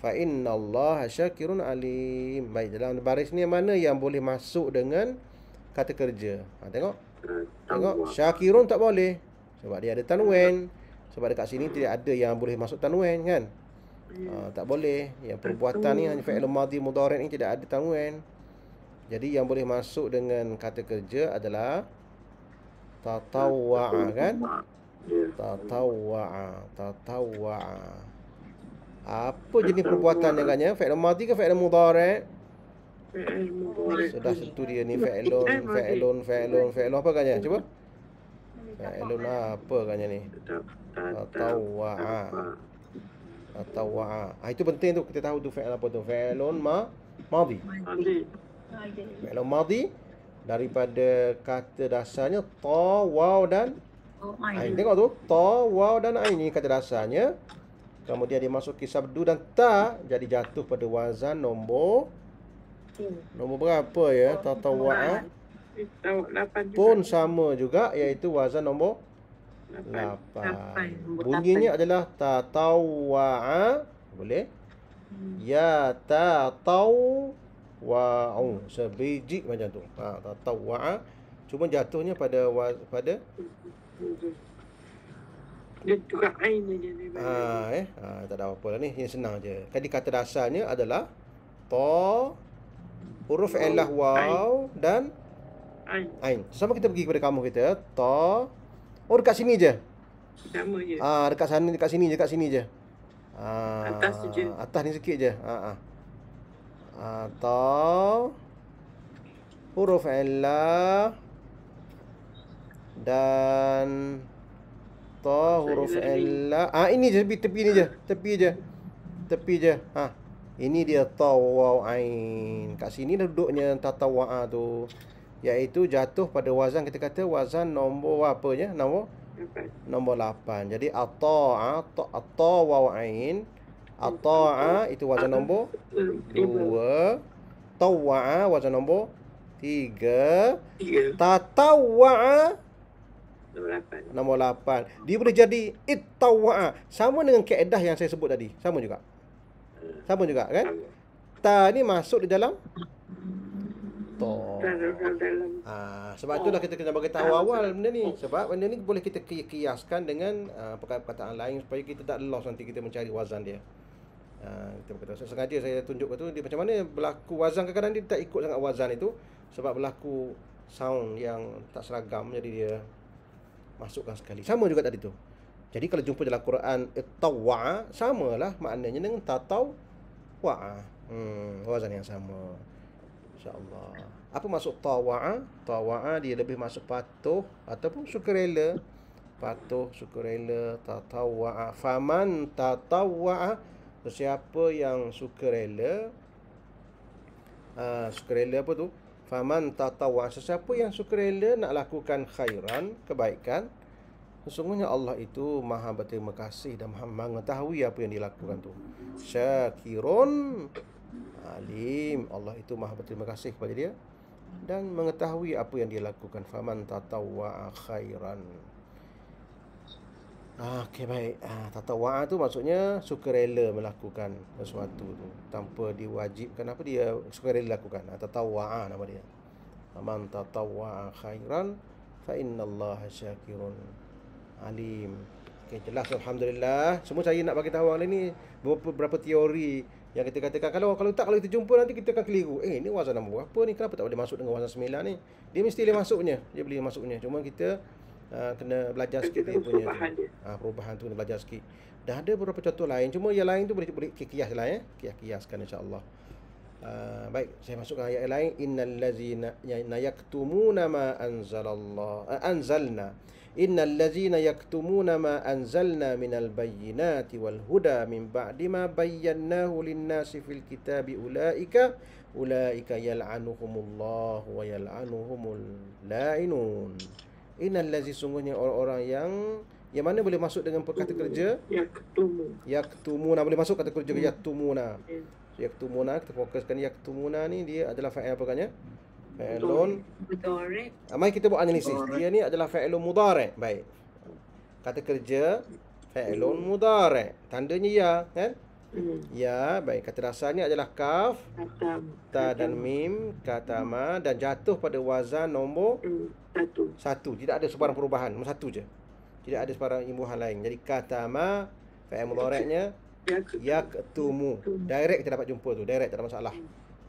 fa innallaha syakirun alim. Baik, dalam baris ni mana yang boleh masuk dengan kata kerja? Tengok. Syakirun tak boleh. Sebab dia ada tanwin. Sebab dekat sini tidak ada yang boleh masuk tanwin kan. Tak boleh. Yang perbuatan ni hanya fi'il madhi mudhari' ni tidak ada tanwin. Jadi yang boleh masuk dengan kata kerja adalah tatawwa'a kan? Tatawwa'a. Apa jenis perbuatan yang agaknya? Fi'il madhi ke fi'il mudhari'? Fi'il mudhari'. Sudah satu dia ni fi'ilun apa agaknya? Cuba. Fi'ilun apa agaknya ni? Tatawwa'a. Itu penting tu kita tahu tu fi'il apa tu. Fi'ilun madhi. Fi'ilun madhi daripada kata dasarnya ta, waw dan ain. Tengok tu, ta, waw dan ain ni kata dasarnya. Kemudian dimasuki sabdu dan ta, jadi jatuh pada wazan nombor berapa ya? Tatawwa'a pun sama juga, iaitu wazan nombor 8. Bunyinya adalah tatawwa'a. Boleh? Ya tatawwa'u. Sebiji macam tu. Tatawwa'a. Cuma jatuhnya pada dia juga ain je ni. tak ada apa lah ni. Yang senang je. Jadi kata dasarnya adalah ta, huruf illah waw dan ain. Sama kita pergi kepada kamus kita. Ta. Dekat sini je. Sama je. Dekat sini je. Atas tu je. Atas ni sikit je. Ta, huruf illah dan ta, huruf illah. Ini je tepi je. Ini dia ta, waw, ain. Kat sini dah duduknya tatawwa'a tu, iaitu jatuh pada wazan, kita kata wazan nombor apa je? Nombor 8. Jadi at-ta'a, waw, ain. At-ta'a itu wazan nombor 2. Tawwa'a wazan nombor 3. Tatawwa'a nombor 8. Dia boleh jadi ittawwa'a. Sama dengan kaedah yang saya sebut tadi. Sama juga kan? Ta ni masuk di dalam ta. Sebab itulah kita kena bagi tahu awal benda ni. Sebab benda ni boleh kita kiaskan dengan perkataan lain supaya kita tak lost nanti kita mencari wazan dia. Kita berkata, sengaja saya tunjuk tu dia macam mana berlaku wazan. Kadang-kadang dia tak ikut sangat wazan itu sebab berlaku sound yang tak seragam, jadi dia masukkan sekali. Sama juga tadi tu. Jadi kalau jumpa dalam Quran ittawwa'a, samalah maknanya dengan tatawwa'a. Wazan yang sama. InsyaAllah. Apa maksud tawwa'a? Tawwa'a dia lebih masuk patuh ataupun sukarela. Patuh, sukarela, tatawwa'a. Faman tatawwa'a, sesiapa yang sukarela. Sukarela apa tu? Faman tatawwa'a, sesiapa yang sukarela nak lakukan khairan, kebaikan, sesungguhnya Allah itu maha berterima kasih dan maha mengetahui apa yang dilakukan tu. Syakirun alim. Allah itu maha berterima kasih kepada dia dan mengetahui apa yang dia lakukan. Faman tatawwa'a khairan. Okey, baik. Tatawwa'a tu maksudnya sukarela melakukan sesuatu tu tanpa diwajibkan, apa dia sukarela lakukan. Tatawwa'a nama dia. Faman tatawwa'a khairan fa innallaha syakirun alim. Okey, jelas, alhamdulillah. Semua saya nak bagi tahu orang ni beberapa teori yang kita katakan kalau kita jumpa nanti kita akan keliru. Ni wazan nombor apa ni? Kenapa tak boleh masuk dengan wazan 9 ni? Dia mesti boleh masuknya. Cuma kita kena belajar sikit dia punya perubahan tu kena belajar sikit. Dah ada beberapa contoh lain, cuma yang lain tu boleh kias lah ya. Kiaskan insya-Allah. Baik, saya masukkan ayat lain. Innal ladzina yaktumuna ma anzalna. Innal ladzina yaktumuna ma anzalna minal bayyinati wal huda min ba'di ma bayyanahu lin-nasi fil kitabi ulaika yal'anuhumullah wa yal'anuhumul la'inun. Innal ladzi, sungguhnya orang-orang yang mana boleh masuk dengan kata kerja yaktumuna, boleh masuk kata kerja yaktumuna. Yaktumuna, kita fokuskan yaktumuna ni dia adalah fa'il apa kan ya? Fa'ilun mudhari'. Mari kita buat analisis. Dia ni adalah fa'ilun mudhari'. Baik. Kata kerja fa'ilun mudhari'. Tandanya ya, kan? Ya, baik. Kata dasarnya adalah kaf, ta dan mim, katama, dan jatuh pada wazan nombor 1. Tidak ada sebarang perubahan, nombor 1 je. Tidak ada sebarang imbuhan lain. Jadi katama fi'il mudhari'nya yaktumu. Direct kita dapat jumpa tu, direct tak ada masalah.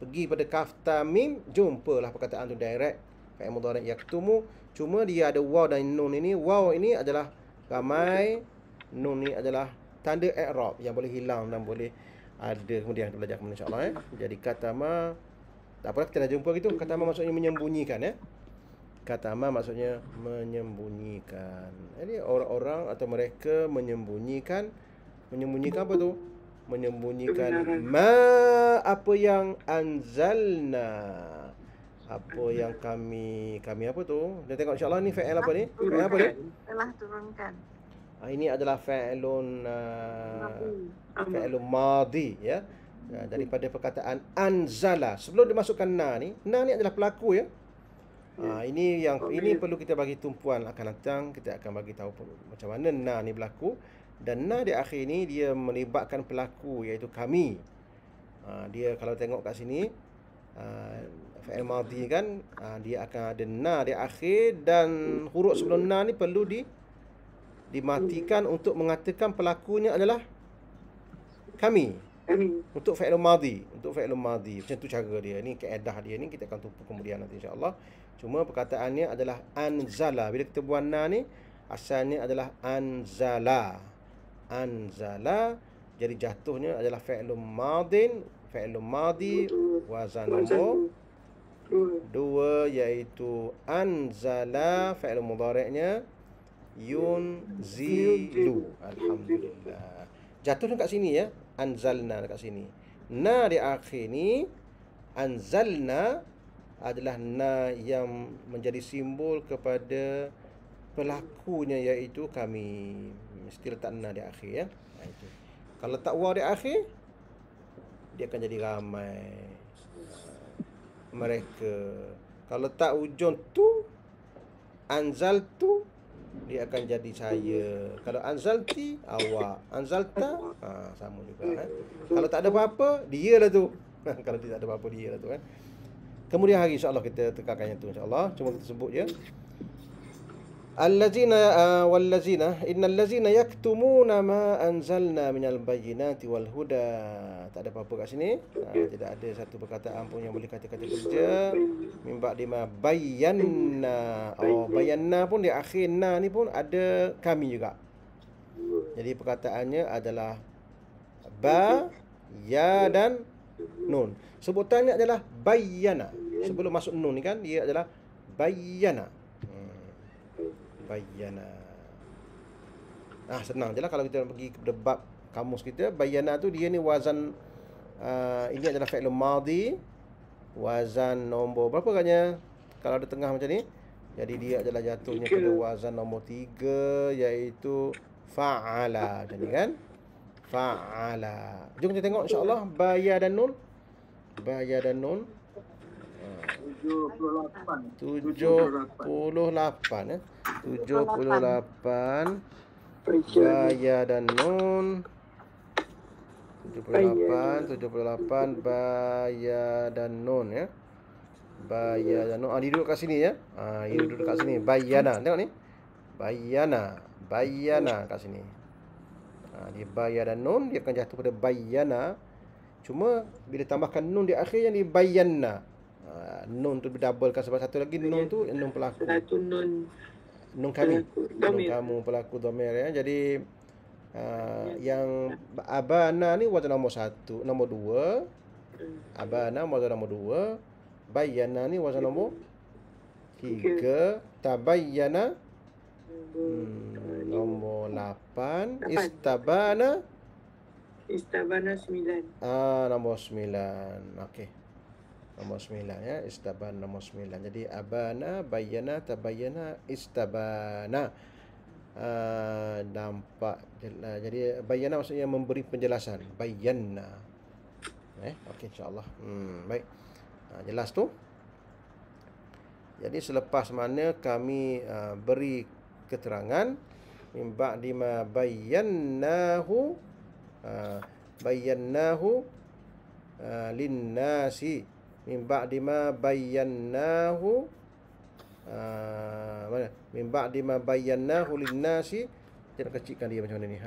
Pergi pada kaf ta mim, jumpalah perkataan tu direct. Fi'il mudhari' yaktumu. Cuma dia ada waw dan nun ini. Waw ini adalah ramai, nun ni adalah tanda i'rab yang boleh hilang dan boleh ada kemudian kita belajar kemudian insya-Allah Jadi katama, tak apalah kita dah jumpa gitu. Katama maksudnya menyembunyikan Katama maksudnya menyembunyikan. Jadi orang-orang atau mereka menyembunyikan apa tu? Menyembunyikan apa yang anzalna. Apa yang kami apa tu? Kita tengok insya-Allah ni fa'il apa ni? Fa'il apa ni? Telah turunkan. Ini adalah fa'ilun madhi ya. Daripada perkataan anzala. Sebelum dimasukkan na ni adalah pelaku ya. Ini perlu kita bagi tumpuan akan datang. Kita akan bagi tahu macam mana na ni berlaku. Dan na di akhir ni dia melibatkan pelaku iaitu kami. Dia kalau tengok kat sini fa'il madhi kan, dia akan ada na di akhir dan huruf sebelum na ni perlu dimatikan untuk mengatakan pelakunya adalah kami. Untuk fa'il madhi, macam tu cara dia. Ni kaedah dia ni kita akan tumpu kemudian nanti insya-Allah. Cuma perkataannya adalah anzala. Bila kita buat na ni asalnya adalah anzala. Jadi jatuhnya adalah fi'lun madhi wazan nombor 2 iaitu anzala. Fi'lun mudhari'nya yunzilu. Alhamdulillah. Jatuh dekat sini ya. Anzalna dekat sini. Na di akhir ni anzalna adalah na yang menjadi simbol kepada pelakunya iaitu kami. Mesti letak na di akhir ya. Itu. Kalau letak waw di akhir dia akan jadi ramai mereka. Kalau letak ujung tu anzaltu dia akan jadi saya. Kalau anzalti awak, anzalta sama juga Kalau tak ada apa-apa dia lah tu. Kalau tidak ada apa-apa dia lah tu kan. Kemudian hari insya-Allah kita tekankan yang tu insya-Allah. Cuma kita sebut je. Wallazina innal ladzina yaktumuna ma anzalna minal bayyinati wal huda. Tak ada apa-apa kat sini. Tidak ada satu perkataan pun yang boleh kata-kata kerja. Min ba'di ma bayyana. Bayyana pun di akhir na ni pun ada kami juga. Jadi perkataannya adalah ba, ya dan nun. Sebutannya adalah bayyana. Sebelum masuk nun ni kan dia adalah bayyana. Bayyana. Senang je lah kalau kita pergi ke bab kamus kita. Bayyana tu dia ni wazan ini adalah fi'lun madhi. Wazan nombor berapa katnya? Kalau ada tengah macam ni. Jadi dia adalah jatuhnya pada wazan nombor 3 iaitu fa'ala. Macam ni kan? Fa'ala. Jom kita tengok insya-Allah Baya dan nun. 78 Baya dan nun 78 Baya dan nun ya. Baya dan nun. Dia duduk kat sini ya. Dia duduk kat sini. Bayana. Tengok ni. Bayana kat sini. Dia baya dan nun dia akan jatuh pada bayana. Cuma bila tambahkan nun di akhir yang di bayanna. Nun tu berdoublekan sebab satu lagi nun tu nun pelaku. Satu nun kami. Nun kamu pelaku dhamir ya. Jadi yang abana ni wazan nombor 1, nombor 2. Abana wazan nombor 2. Bayyana ni wazan nombor 3. Tabayyana nombor 8. Istabana 9. Nombor 9. Okey. Nombor 9 ya. Istaban nombor 9. Jadi abana, bayyana, tabayyana, istabana. Nampak. Jadi bayyana maksudnya memberi penjelasan. Bayyana. Okey insya-Allah. Baik. Jelas tu. Jadi selepas mana kami beri keterangan min ba'di ma bayyannahu linnasi min ba'di ma bayyannahu Mana? Min ba'di ma bayyanahu lin-nasi. Kita nak kecilkan dia macam mana ni?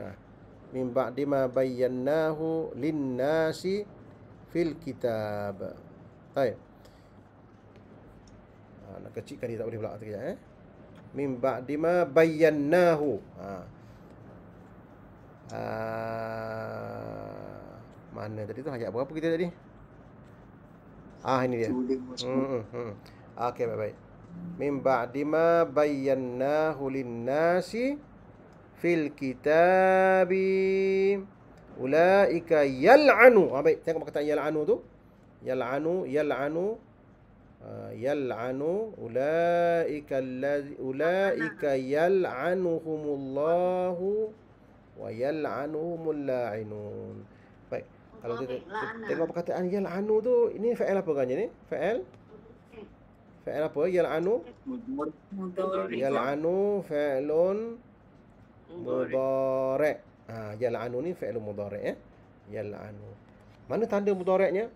Min ba'di ma bayyanahu lin-nasi fil kitab. Baik. Nak kecilkan dia tak boleh pula sekejap Min ba'di ma bayyanahu. Mana tadi tu? Ayat berapa kita tadi? Ini dia. Okey, baik-baik. Min ba'di ma bayyanahu lin-nasi fil kitabi ulaika yal'anu. Baik, tengok perkataan yal'anu tu. Yal'anu ulaika yal'anuhumullahu wa yal'anuhumul la'inun. Baik, kalau kita tengok perkataan yal'anu tu, ini fa'il apa kan ni? Fa'il apa? Yal'anu fa'ilun mudhari'. Yal'anu ni fa'ilun mudhari'. Yal'anu. Mana tanda mudhari'nya?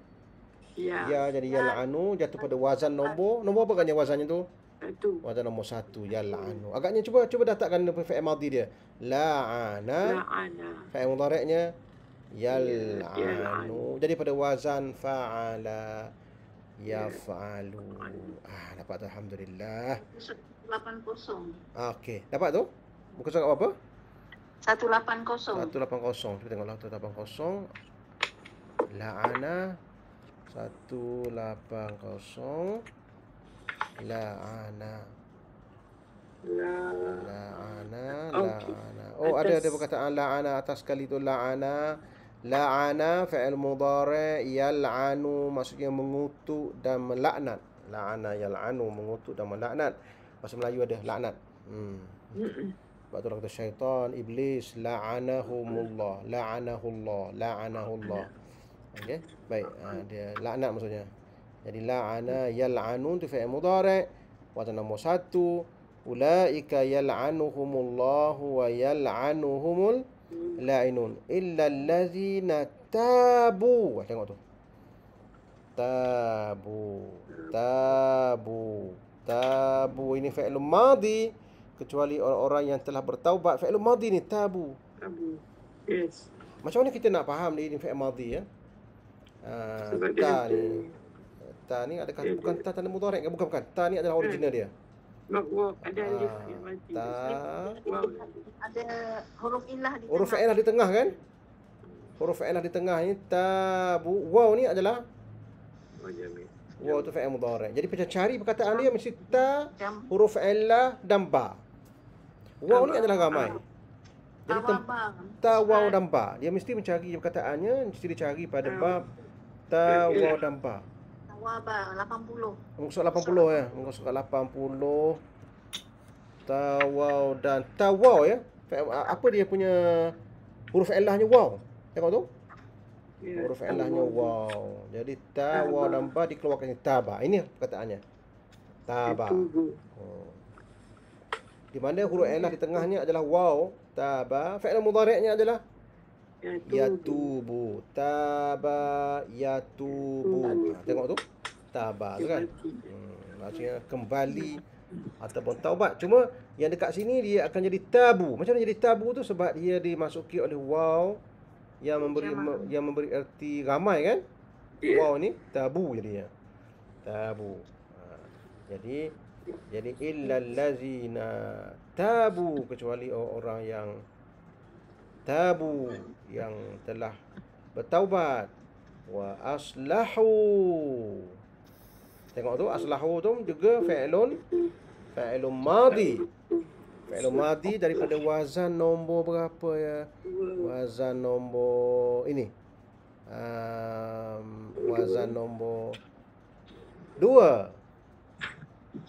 Ya, jadi yal'anu jatuh pada wazan nombor. Nombor apa kan wazannya tu? 1. Wazan nombor 1, yal'anu. Agaknya cuba daftarkan fa'il madhi dia. La'ana. Fa'il mudhari'nya yal'anu. Jadi pada wazan fa'ala yaf'alu. Dapat tu, alhamdulillah. 180. Okey, dapat tu? Muka surat apa? 180. 180. Cuba tengoklah 180. La'ana 180. La'ana. Oh, ada perkataan la'ana atas sekali tu. La'ana fa'il mudhari', yal'anu maksudnya mengutuk dan melaknat. La'ana yal'anu, mengutuk dan melaknat. Bahasa Melayu ada laknat. Sebab tu orang kata syaitan, iblis, la'anahumullah. Okey, baik. Dia laknat maksudnya. Jadi la'ana yal'anu tu fa'il mudhari', wazan nombor 1. Ulaika yal'anuhumullahu wa yal'anuhumul la'inun illa allazina tabu. Tengok tu. Tabu ini fi'il madhi, kecuali orang-orang yang telah bertaubat. Fi'il madhi ni tabu. Yes. Macam mana kita nak faham ni fi'il madhi ta ni adakah bukan ta tanda mudhari' kan? Bukan. Ta ni adalah original dia. Ada alif yang mati. Ada huruf illah di huruf illah di tengah kan? Huruf illah di tengah ni tabu. Waw ni adalah waw tu fi'il mudhari'. Jadi macam cari perkataan dia mesti ta, huruf illah dan ba. Waw ni adalah ramai. Jadi ta, waw dan ba. Dia mesti mencari perkataannya, mesti dicari pada bab ta, waw dan ba. Tawaba 80. Muka surat 80 ya. Muka surat 80. Tawaw dan tawaw ya. Apa dia punya huruf illahnya waw. Tengok tu. Huruf illahnya waw. Jadi tawaw dan ba dikeluarkan taba. Ini perkataannya. Taba. Di mana huruf illah di tengahnya adalah waw, taba. Fi'il mudhari'nya adalah yatubu. Taba yatubu. Tengok tu. Taba tu kan. Maksudnya kembali ataupun taubat. Cuma yang dekat sini dia akan jadi tabu. Macam mana jadi tabu tu? Sebab dia dimasuki oleh waw yang memberi erti ramai kan. Waw ni tabu jadinya. Tabu. Jadi illal ladzina tabu, kecuali orang yang tabu, yang telah bertaubat. Wa aslahu. Tengok tu, aslahu tu juga fi'ilun madhi. Fi'ilun madhi daripada wazan nombor berapa ya? Wazan nombor ini. Wazan nombor 2.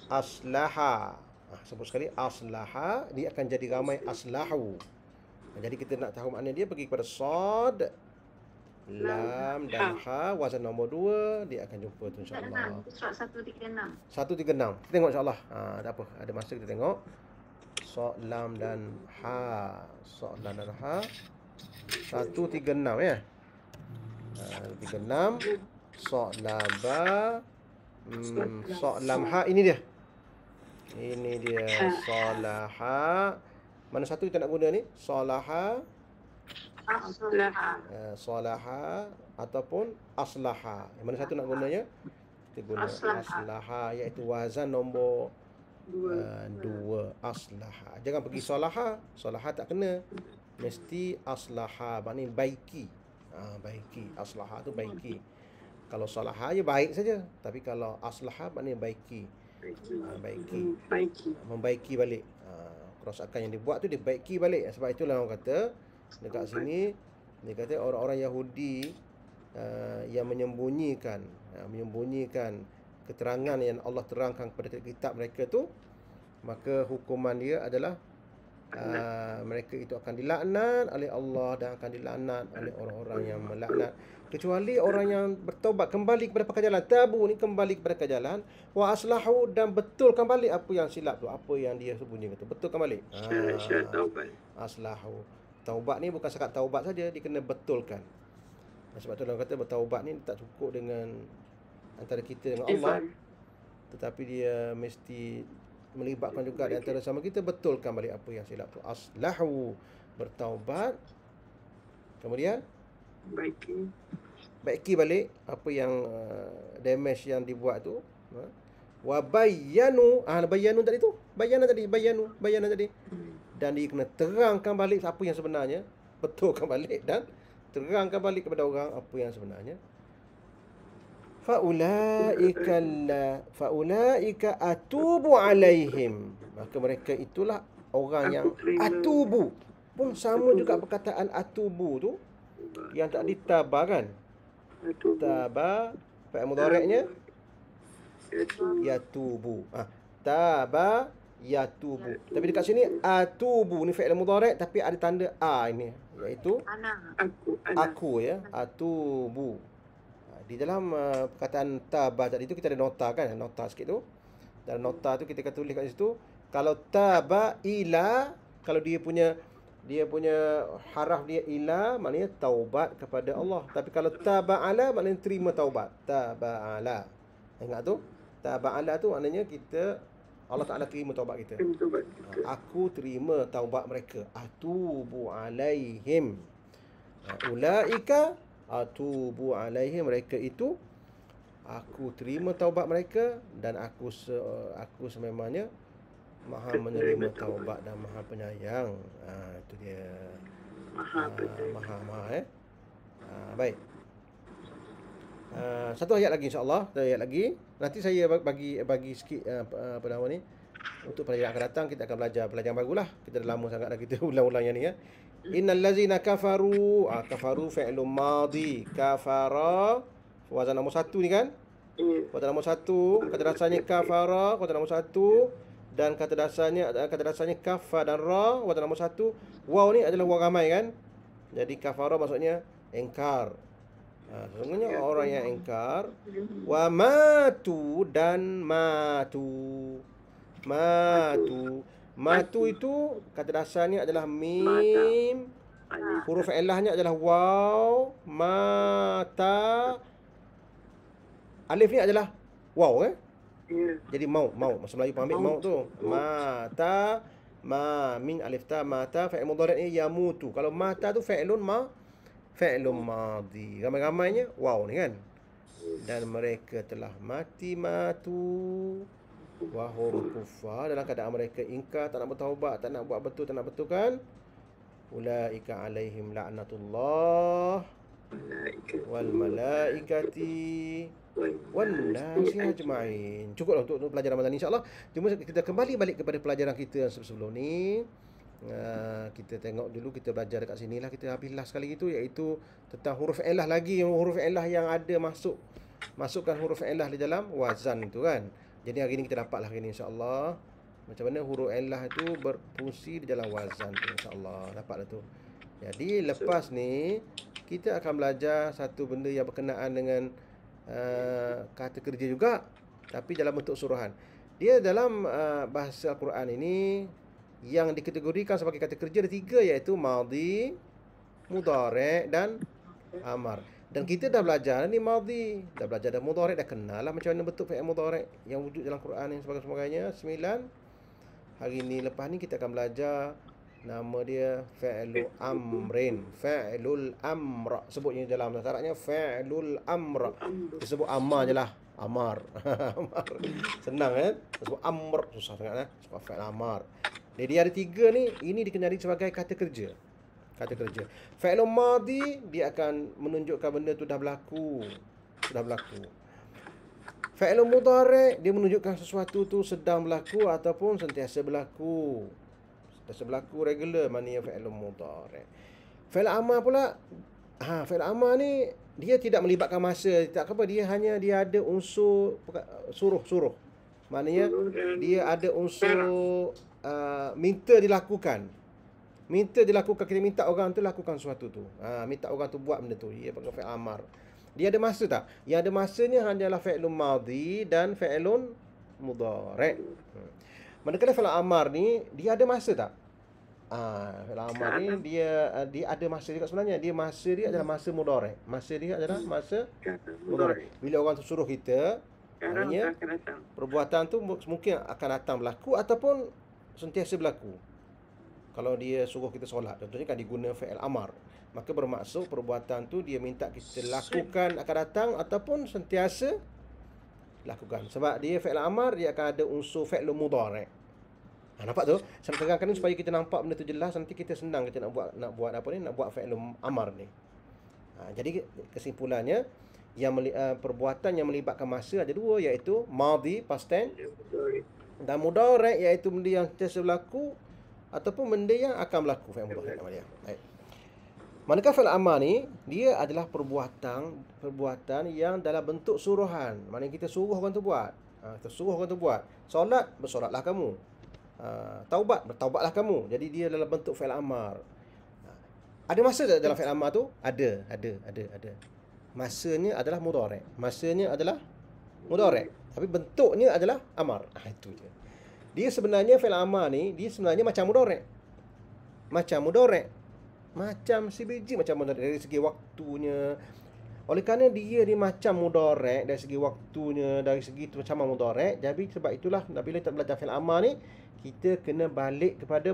Aslaha. Sebut sekali aslaha, dia akan jadi ramai aslahu. Jadi kita nak tahu makna dia, pergi kepada sad, lam dan ha, wazan nombor 2, dia akan jumpa tu insya-Allah. Surat 136. 136. Kita tengok insya-Allah. Tak apa, ada masa kita tengok. Sad, lam dan ha. Sad, lam dan ha. 136 ya. 136. Sad, lam, ba. Sad, lam, ha, ini dia. Ini dia salaha. Mana satu kita nak guna ni? Salaha, Aslaha. salaha ataupun aslaha. Mana satu nak gunanya? Kita guna Aslaha. aslaha, iaitu wazan nombor 2. Aslaha. Jangan pergi salaha. Salaha tak kena. Mesti aslaha, maknanya baiki. Baiki. Aslaha tu baiki. Kalau salaha je baik saja. Tapi kalau aslaha maknanya baiki. Baiki. Baiki. Membaiki balik. Kerosakan yang dibuat tu dibaiki balik. Sebab itulah orang kata dekat sini dia kata orang-orang Yahudi yang menyembunyikan keterangan yang Allah terangkan kepada kitab mereka tu, maka hukuman dia adalah mereka itu akan dilaknat oleh Allah dan akan dilaknat oleh orang-orang yang melaknat, kecuali orang yang bertaubat kembali kepada jalan. Tabu ni kembali kepada jalan, wa aslahu, dan betulkan balik apa yang silap tu, apa yang dia sembunyikan tu, betulkan balik. Syarat taubat. Aslahu. Taubat ni bukan sekat taubat saja, dia kena betulkan. Sebab tu orang kata bertaubat ni tak cukup dengan antara kita dengan Allah, tetapi dia mesti melibatkan juga di antara sama kita, betulkan balik apa yang silap tu. Aslahu, bertaubat, kemudian baiki balik apa yang damage yang dibuat tu. Wa bayyanu, bayyanu tadi tu, bayana tadi. Dan dia kena terangkan balik apa yang sebenarnya, betulkan balik dan terangkan balik kepada orang apa yang sebenarnya. Faulaika atubu alaihim, maka mereka itulah orang yang atubu. Pun sama juga perkataan atubu tu yang tak ditaba kan. Taba fi'il mudhari'nya yatubu. Taba yatubu. Tapi dekat sini atubu ni fi'il mudhari' tapi ada tanda ini, iaitu aku ya, atubu. Di dalam perkataan taba tadi tu kita ada nota kan, nota sikit tu. Dalam nota tu kita akan tulis kat situ, kalau taba ila, kalau dia punya haraf dia ila, maknanya taubat kepada Allah. Tapi kalau taba ala maknanya terima taubat. Taba ala. Ingat tu? Taba ala tu maknanya kita, Allah Ta'ala terima taubat kita. Aku terima taubat mereka. Atubu alaihim. Ulaika atubu alaihim, mereka itu aku terima taubat mereka, dan aku sememangnya Maha menerima taubat dan Maha penyayang. Itu dia. Maha. Baik. Satu ayat lagi insya-Allah, Nanti saya bagi sikit apa nama ni, untuk pelajaran akan datang kita akan belajar pelajaran barulah. Kita dah lama sangat dah kita ulang-ulang yang ni ya. Innal ladzina kafaru, kafaru fi'lun madhi, kafara wazan nombor 1 ni kan? Wazan nombor 1, kata dasarnya kafara, wazan nombor 1, dan kata dasarnya kafa dan ra, wazan nombor 1. Waw ni adalah waw ramai kan? Jadi kafara maksudnya engkar. Sesungguhnya orang yang engkar. Wa matu, dan matu. Matu itu kata dasarnya adalah mim. Huruf ilahnya adalah waw, mata. Alif ni adalah waw Jadi mau. Masa Melayu ambil mau tu. Mata, min alif ta, mata fi'il mudhari' ni yamutu. Kalau mata tu fi'lun madhi. Ramai-ramainya waw ni kan. Dan mereka telah mati matu wahum kuffar, dalam keadaan mereka ingkar, tak nak bertaubat, tak nak buat betul, tak nak betulkan. Ulaika alaihim la'natullah wal malaikati wan nasi ajma'in. Cukuplah untuk pelajaran malam ni insya-Allah. Cuma kita kembali balik kepada pelajaran kita sebelum ni. Kita tengok dulu, kita belajar dekat sini lah, kita habislah sekali itu, iaitu tentang huruf ilah lagi. Huruf ilah yang ada masukkan huruf ilah di dalam wazan itu kan. Jadi hari ni kita dapatlah hari ni insya-Allah macam mana huruf ilah itu berfungsi di dalam wazan tu, insya-Allah dapatlah tu. Jadi lepas ni kita akan belajar satu benda yang berkenaan dengan kata kerja juga, tapi dalam bentuk suruhan. Dia dalam bahasa Al-Quran ini yang dikategorikan sebagai kata kerja ada 3, iaitu madhi, mudhari' dan amar. Dan kita dah belajar ni madhi, dah belajar dah mudhari', dah kenal lah macam mana bentuk fi'il mudhari' yang wujud dalam Quran ni sebagainya 9. Hari ni lepas ni kita akan belajar nama dia fi'lu amrin. Fi'lul amr. Sebutnya dalam bahasa Arabnya fi'lul amr. Disebut amar je lah. Amar. Amar. Senang kan? Sebut amr susah sangat sebab fi'l amar. Jadi dia ada 3 ni. Ini dikenali sebagai kata kerja. Kata kerja. Fi'lul madhi dia akan menunjukkan benda tu dah berlaku. Sudah berlaku. Fi'lul mudhari' dia menunjukkan sesuatu tu sedang berlaku ataupun sentiasa berlaku. Sentiasa berlaku regular, maknanya fi'lul mudhari'. Fi'l amar pula, fi'l amar ni dia tidak melibatkan masa, tak apa, dia ada unsur suruh. Maknanya dia ada unsur minta dilakukan. Minta dilakukan, kita minta orang tu lakukan sesuatu tu. Minta orang tu buat benda tu. Dia panggil fi'l amar. Dia ada masa tak? Yang ada masanya hanyalah fi'lun madhi dan fi'lun mudhari'. Manakala fi'l amar ni dia ada masa tak? Fi'l amar ni dia ada masa juga sebenarnya. Masa dia adalah masa mudhari'. Masa dia adalah masa mudhari'. Bila orang tu suruh kita, maknanya perbuatan tu mungkin akan datang berlaku ataupun sentiasa berlaku. Kalau dia suruh kita solat, contohnya kan diguna fi'l amar, maka bermaksud perbuatan tu dia minta kita lakukan akan datang ataupun sentiasa lakukan. Sebab dia fi'l amar, dia akan ada unsur fi'l mudhari'. Nampak tu? Saya terangkan ni supaya kita nampak benda tu jelas. Nanti kita senang kita nak buat apa ni, nak buat fi'l amar ni. Jadi kesimpulannya, perbuatan yang melibatkan masa ada 2, iaitu madhi past tense dan mudhari' iaitu benda yang sentiasa berlaku ataupun benda yang akan berlaku, fi'il mudhari' nama dia. Baik. Manakala fi'il amar ni dia adalah perbuatan yang dalam bentuk suruhan. Maknanya kita suruh orang tu buat. Kita suruh orang tu buat. Solat, bersolatlah kamu. Taubat, bertaubatlah kamu. Jadi dia dalam bentuk fi'il amar. Ada masa tak dalam fi'il amar tu? Ada. Masanya adalah mudhari'. Tapi bentuknya adalah amar. Itu je. Dia sebenarnya fi'il amar ni, dia sebenarnya macam mudhari'. Macam sebiji macam mudhari' dari segi waktunya. Oleh kerana dia ni macam mudhari' dari segi waktunya, dari segi tu macam mudhari', jadi sebab itulah bila kita belajar fi'il amar ni, kita kena balik kepada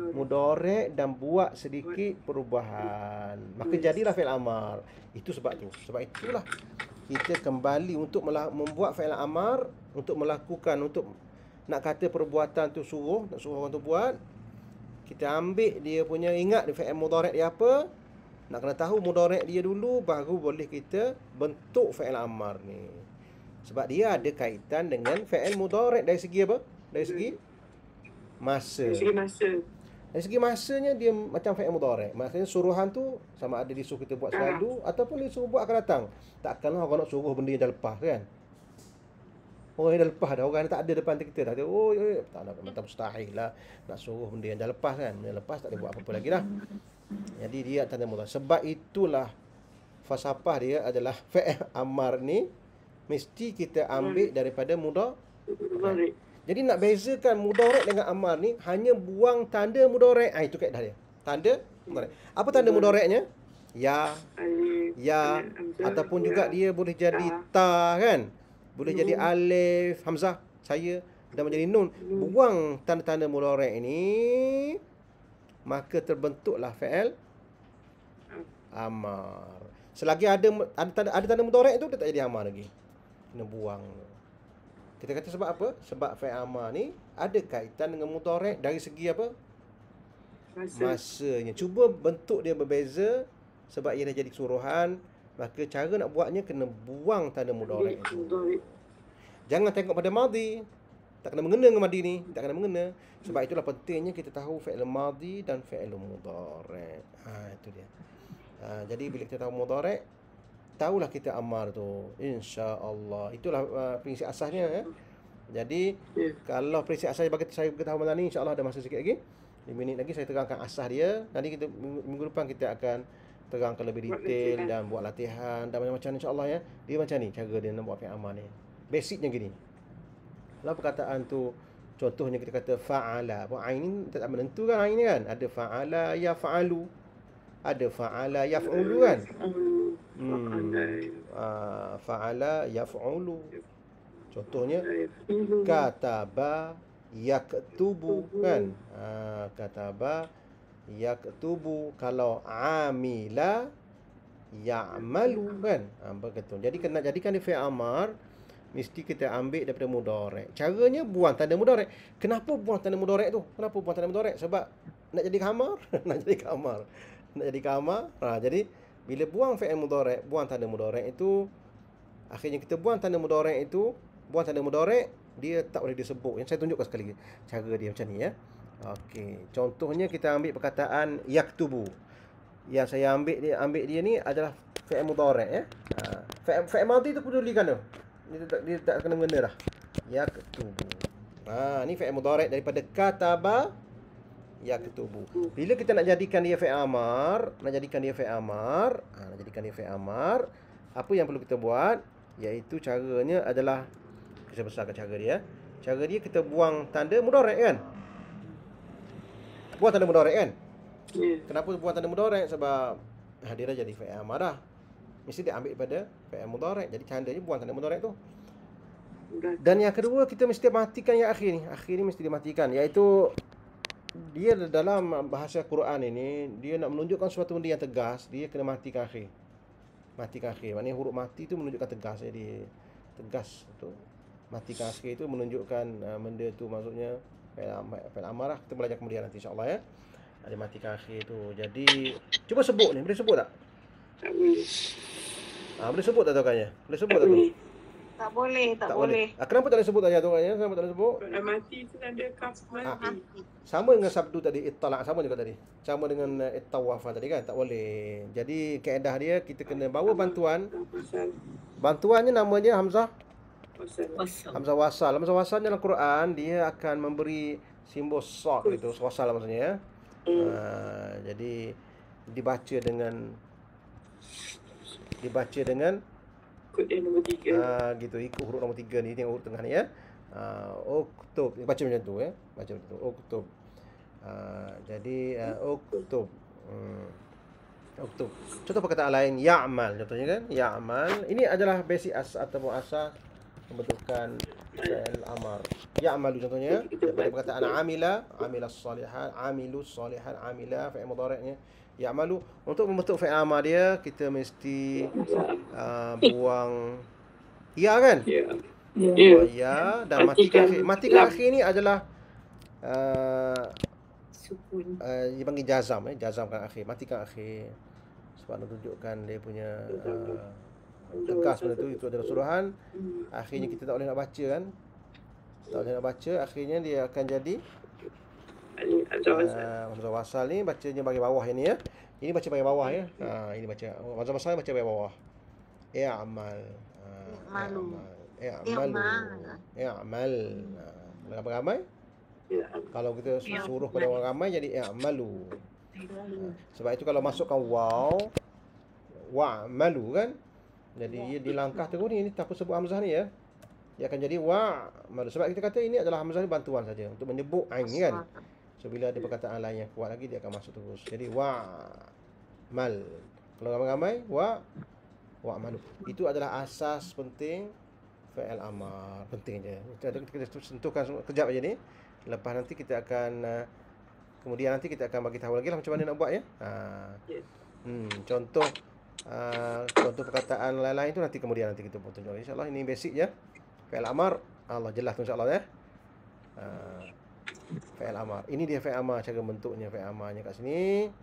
mudhari' dan buat sedikit perubahan. Maka jadilah fi'il amar. Itu sebab tu. Sebab itulah kita kembali untuk membuat fi'il amar, untuk melakukan, untuk nak kata perbuatan tu nak suruh orang tu buat, kita ambil dia punya, ingat fi'il mudhari' dia apa, nak kena tahu mudhari' dia dulu, baru boleh kita bentuk fi'il amar ni. Sebab dia ada kaitan dengan fi'il mudhari' dari segi apa? Dari segi masa. Dari segi masanya dia macam fi'il mudhari'. Maksudnya suruhan tu sama ada disuruh kita buat selalu ataupun disuruh buat akan datang. Takkanlah orang nak suruh benda yang dah lepas kan? Orang yang dah lepas dah, orang yang tak ada depan kita dah. Tak nak, mustahil lah nak suruh benda yang dah lepas kan. Benda lepas tak boleh buat apa-apa lagi dah. Jadi dia tanda mudhari'. Sebab itulah falsafah dia adalah fi'il amar ni mesti kita ambil daripada mudhari'. Jadi nak bezakan mudhari' dengan amar ni, hanya buang tanda mudhari'. Itu kaedah dia. Tanda mudhari'. Apa tanda mudhari'nya? Ya, ataupun juga dia boleh jadi ta kan? Boleh jadi alif, hamzah, saya, dan menjadi nun. Buang tanda-tanda mudhari' ini, maka terbentuklah fi'il amar. Selagi ada tanda mudhari' itu, dia tak jadi amar lagi. Kena buang. Kita kata sebab apa? Sebab fi'il amar ni ada kaitan dengan mudhari' dari segi apa? Masanya. Cuba bentuk dia berbeza sebab ia dah jadi suruhan. Maka cara nak buatnya kena buang tanda mudhari' itu. Jangan tengok pada madhi. Tak kena mengena dengan madhi ni. Tak kena mengena. Sebab itulah pentingnya kita tahu fi'il madhi dan fi'il mudhari'. Itu dia. Jadi bila kita tahu mudhari', tahulah kita amar tu. InsyaAllah. Itulah prinsip asasnya ya. Jadi kalau prinsip asas bagi saya beritahu malam ni, insyaAllah ada masa sikit lagi. 5 minit lagi saya terangkan asas dia. Nanti kita minggu depan kita akan terangkan lebih detail dan buat latihan dan macam-macam insya-Allah ya. Dia macam ni cara dia nak buat fi'il amar ni. Basicnya gini. Kalau perkataan tu contohnya kita kata fa'ala. Ain ni tak menentu kan ain ni kan. Ada fa'ala yaf'alu. Ada fa'ala yaf'ulu kan. Fa'ala yaf'ulu. Contohnya kataba yaktubu kan. Kataba yaktubu. Kalau amila ya'malu kan. Begitu. Jadi kena jadikan dia fi'il amar, mesti kita ambil daripada mudhari'. Caranya buang tanda mudhari'. Kenapa buang tanda mudhari' tu? Kenapa buang tanda mudhari'? Sebab nak jadi khamar, nak jadi khamar. Nak jadi khamar. Jadi bila buang fi'il mudhari', buang tanda mudhari' itu, akhirnya kita buang tanda mudhari' itu, buang tanda mudhari', dia tak boleh disebut. Yang saya tunjukkan sekali cara dia macam ni ya. Okey, contohnya kita ambil perkataan yaktubu. Yang saya ambil dia ni adalah fi'il mudhari' ya. Fi'il madhi tu pedulikan tu. Dia tak kena mengena dah. Yaktubu. Ni fi'il mudhari' daripada kataba yaktubu. Bila kita nak jadikan dia fi'il amar, nak jadikan dia fi'il amar, apa yang perlu kita buat? Iaitu caranya adalah, saya besarkan cara dia. Cara dia kita buang tanda mudhari' kan? Buang tanda mudhari' kan? Kenapa buang tanda mudhari'? Sebab dia dah jadi fi'il amar dah. Mesti dia ambil daripada fi'il mudhari'. Jadi tandanya buang tanda mudhari' tu. Dan yang kedua, kita mesti matikan yang akhir ni. Akhir ni mesti dimatikan. Iaitu dia dalam bahasa Quran ini, dia nak menunjukkan suatu benda yang tegas, dia kena matikan akhir. Matikan akhir. Maknanya huruf mati tu menunjukkan tegas. Jadi tegas tu. Matikan akhir tu menunjukkan benda tu maksudnya fi'il amar lah. Kita belajar kemudian nanti insya-Allah ya. Ada matikan akhir tu. Jadi cuba sebut ni, boleh sebut tak? Tak boleh. Boleh sebut tak tuannya? Boleh sebut tak tu? Tak boleh. Kenapa tak boleh sebut tadi tuannya? Kenapa tak boleh sebut? Mati tu ada kaf mati. Sama dengan sabdu tadi, ittala', sama juga tadi. Sama dengan ittawafa tadi kan? Tak boleh. Jadi kaedah dia, kita kena bawa bantuan. Bantuannya namanya hamzah hamzah wasal. Hamzah wasal dalam Quran, dia akan memberi simbol sad gitu, wasal maksudnya ya. Jadi dibaca dengan Kod yang nombor 3. gitu, ikut huruf nombor 3 ni, tengok huruf tengah ni ya. Uktub, baca macam tu ya. Baca macam tu, uktub. Jadi uktub. Uktub. Contoh perkataan lain, ya'mal contohnya kan, ya'mal. Ini adalah basic ataupun asas pembentukan fi'il amar. Ya'malu contohnya daripada perkataan amila, amilas salihat, amilus salihat, amila fi'il mudhari'nya. Ya'malu. Untuk membentuk fi'il amar dia, kita mesti buang ya kan? Buang ya dan matikan akhir. Matikan akhir ni adalah Sukun. dia panggil jazam jazamkan akhir, matikan akhir. Sebab nak tunjukkan dia punya tegas benda tu, itu adalah suruhan. Akhirnya kita tak boleh nak baca kan? Tak boleh nak baca, akhirnya dia akan jadi hamzah wasal ni bacanya bagi bawah ini ya. Ini baca bagi bawah ya. Ini baca hamzah wasal baca bagi bawah. I'mal. I'mal. Ramai. Kalau kita suruh pada orang ramai jadi i'malu. Sebab itu kalau masukkan wa'malu kan, jadi dia dilangkah terus ni tanpa sebut hamzah ni ya. Dia akan jadi wa'malu. Sebab kita kata ini adalah hamzah ni bantuan saja untuk menyebut ain ni kan. So bila ada perkataan lain yang kuat lagi, dia akan masuk terus. Jadi wa'mal. Kalau ramai-ramai wa'malu. Itu adalah asas penting fi'il amar. Penting je. Kita sentuhkan kejap aja ni. Lepas nanti kita akan kemudian nanti kita akan bagi tahu lagi lah macam mana nak buat ya. Contoh perkataan lain-lain tu nanti kemudian nanti kita tunjuk. Insya-Allah ini basic ya. Fi'il amar, Allah jelas tu insya-Allah ya. Fi'il amar. Ini dia fi'il amar, cara bentuknya fi'il amarnya kat sini.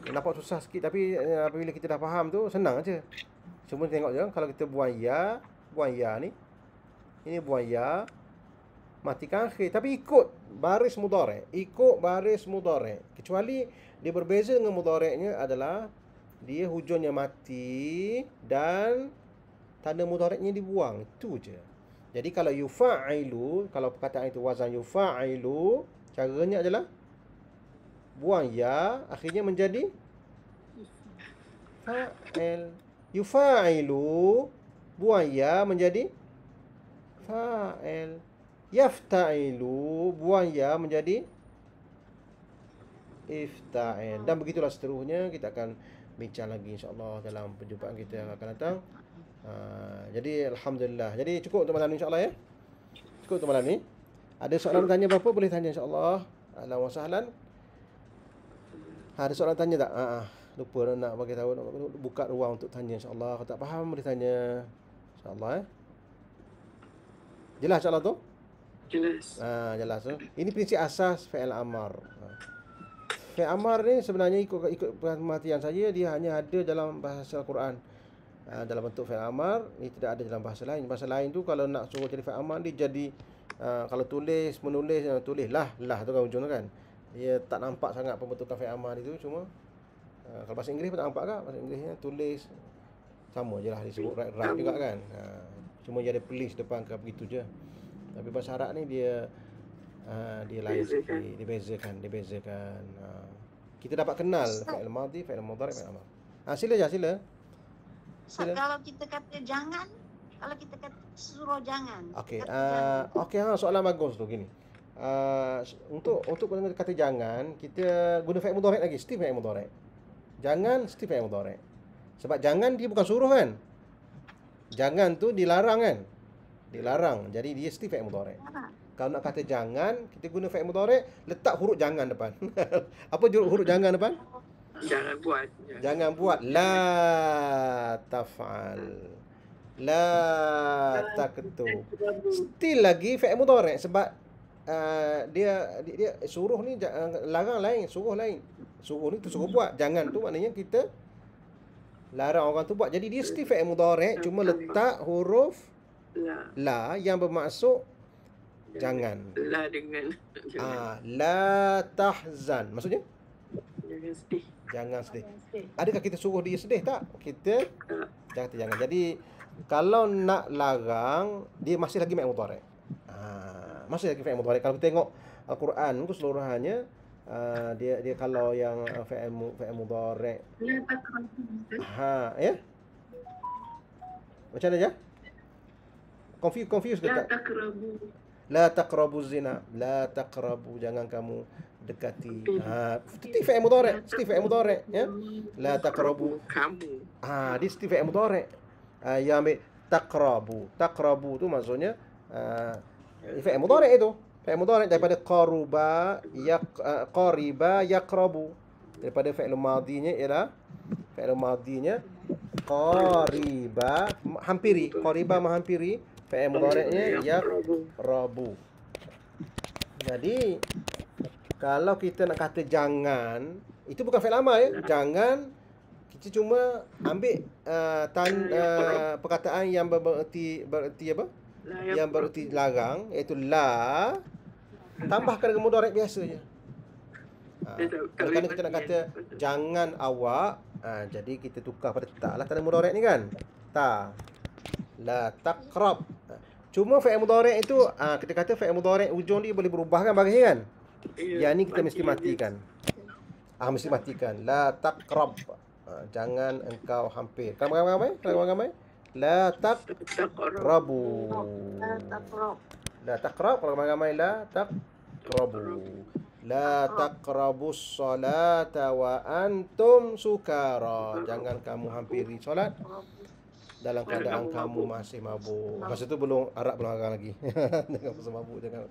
Nampak susah sikit tapi apabila kita dah faham tu senang aja. Cuma tengok je kalau kita buang ya ni. Ini buang ya, matikan akhir. Tapi ikut baris mudhari'. Kecuali dia berbeza dengan mudhari'nya adalah dia hujungnya mati dan tanda mudhari'nya dibuang. Itu je. Jadi kalau yufa'ilu, kalau perkataan itu wazan yufa'ilu, caranya adalah buang ya, akhirnya menjadi fa'il. Yufa'ilu, buang ya menjadi fa'il. Yafta'ilu, buang ya menjadi ifta'il. Dan begitulah seterusnya. Kita akan bincang lagi insya-Allah dalam perjumpaan kita yang akan datang. Jadi alhamdulillah. Jadi cukup untuk malam ni insya-Allah ya. cukup untuk malam ni. Ada soalan tanya apa boleh tanya insya-Allah. Ahlan wa sahlan. Ada soalan tanya tak? Lupa nak bagi tahu, nak buka ruang untuk tanya insya-Allah. Kalau tak faham boleh tanya insya-Allah. Jelas insya-Allah tu? Jelas. Jelas tu. Ini prinsip asas fi'il amar. Fi'il amar ni sebenarnya ikut pengertian saya, dia hanya ada dalam bahasa Al-Quran. Dalam bentuk fi'il amar, ini tidak ada dalam bahasa lain. Bahasa lain tu kalau nak suruh jadi fi'il amar, dia jadi kalau tulis, menulis, tulislah, lah tu kan ujung tu kan. Dia tak nampak sangat pembentukan fi'il amar itu, cuma kalau bahasa Inggeris pun tak nampak kan. Bahasa Inggerisnya tulis sama je lah, disebut write juga kan. Cuma dia ada please depan ke begitu je. Tapi bahasa Arab ni dia lain sikit, dibezakan. Kita dapat kenal fi'il madhi, fi'il mudhari', fi'il amar. Sila. Kalau kita kata jangan, kalau kita kata suruh jangan. Okey, soalan bagus tu gini. Untuk kata jangan, kita guna fi'il mudhari' lagi, still fi'il mudhari'. Jangan still fi'il mudhari'. Sebab jangan dia bukan suruh kan? Jangan tu dilarang kan? Dilarang. Jadi dia still fi'il mudhari'. Kalau nak kata jangan, kita guna fi'il mudhari', letak huruf jangan depan. Apa huruf jangan depan? Jangan buat. Jangan buat. La taf'al. La taqtu. Still lagi fi'il mudhari' sebab dia suruh ni larang lain, suruh lain. Suruh ni tu suruh buat. Jangan tu maknanya kita larang orang tu buat. Jadi dia still fi'il mudhari', cuma letak huruf la yang bermaksud jangan. La dengan La tahzan. Maksudnya? jangan sedih. Jangan sedih. Adakah kita suruh dia sedih tak? Kita jangan. Jadi kalau nak larang, dia masih lagi fi'il mudhari'. Masih lagi fi'il mudhari'. Kalau kita tengok Al-Quran keseluruhannya, dia kalau yang fi'il mudhari'. Ya. Macam mana je? Confuse ke tak? La taqrabu zina. La taqrabu, jangan kamu dekati. Still fi'il mudhari', ya. La taqrabu. Kamu. Dia still fi'il mudhari'. Yang ambil taqrabu tu maksudnya fi'il mudhari' itu. Fi'il mudhari' daripada qariba yaqrabu. Daripada fi'il madhinya ialah fi'il madhinya qariba, hampiri. Qariba menghampiri. Fi'il mudhari'nya yaqrabu. Jadi kalau kita nak kata jangan, itu bukan fi'il amar ya. Jangan, kita cuma ambil perkataan yang bererti apa? Yang bererti larang, iaitu la, tambahkan dengan mudhari' biasa je. Kalau kita nak kata jangan awak, jadi kita tukar pada tak lah tanda mudhari' ni kan. Ta. La taqrab. Cuma fi'il mudhari' itu kita kata fi'il mudhari' ujung dia boleh berubah kan baris kan. Yang ni kita mesti matikan. Mesti matikan. La taqrab. Jangan engkau hampir. Kalau ramai. La taqrabu. La taqrab. Kalau ramai la taqrabu. La taqrabus salata wa antum sukara. Jangan kamu hampiri solat dalam keadaan kamu masih mabuk. Masa tu belum Arab belum larang lagi. Jangan pasal mabuk, jangan.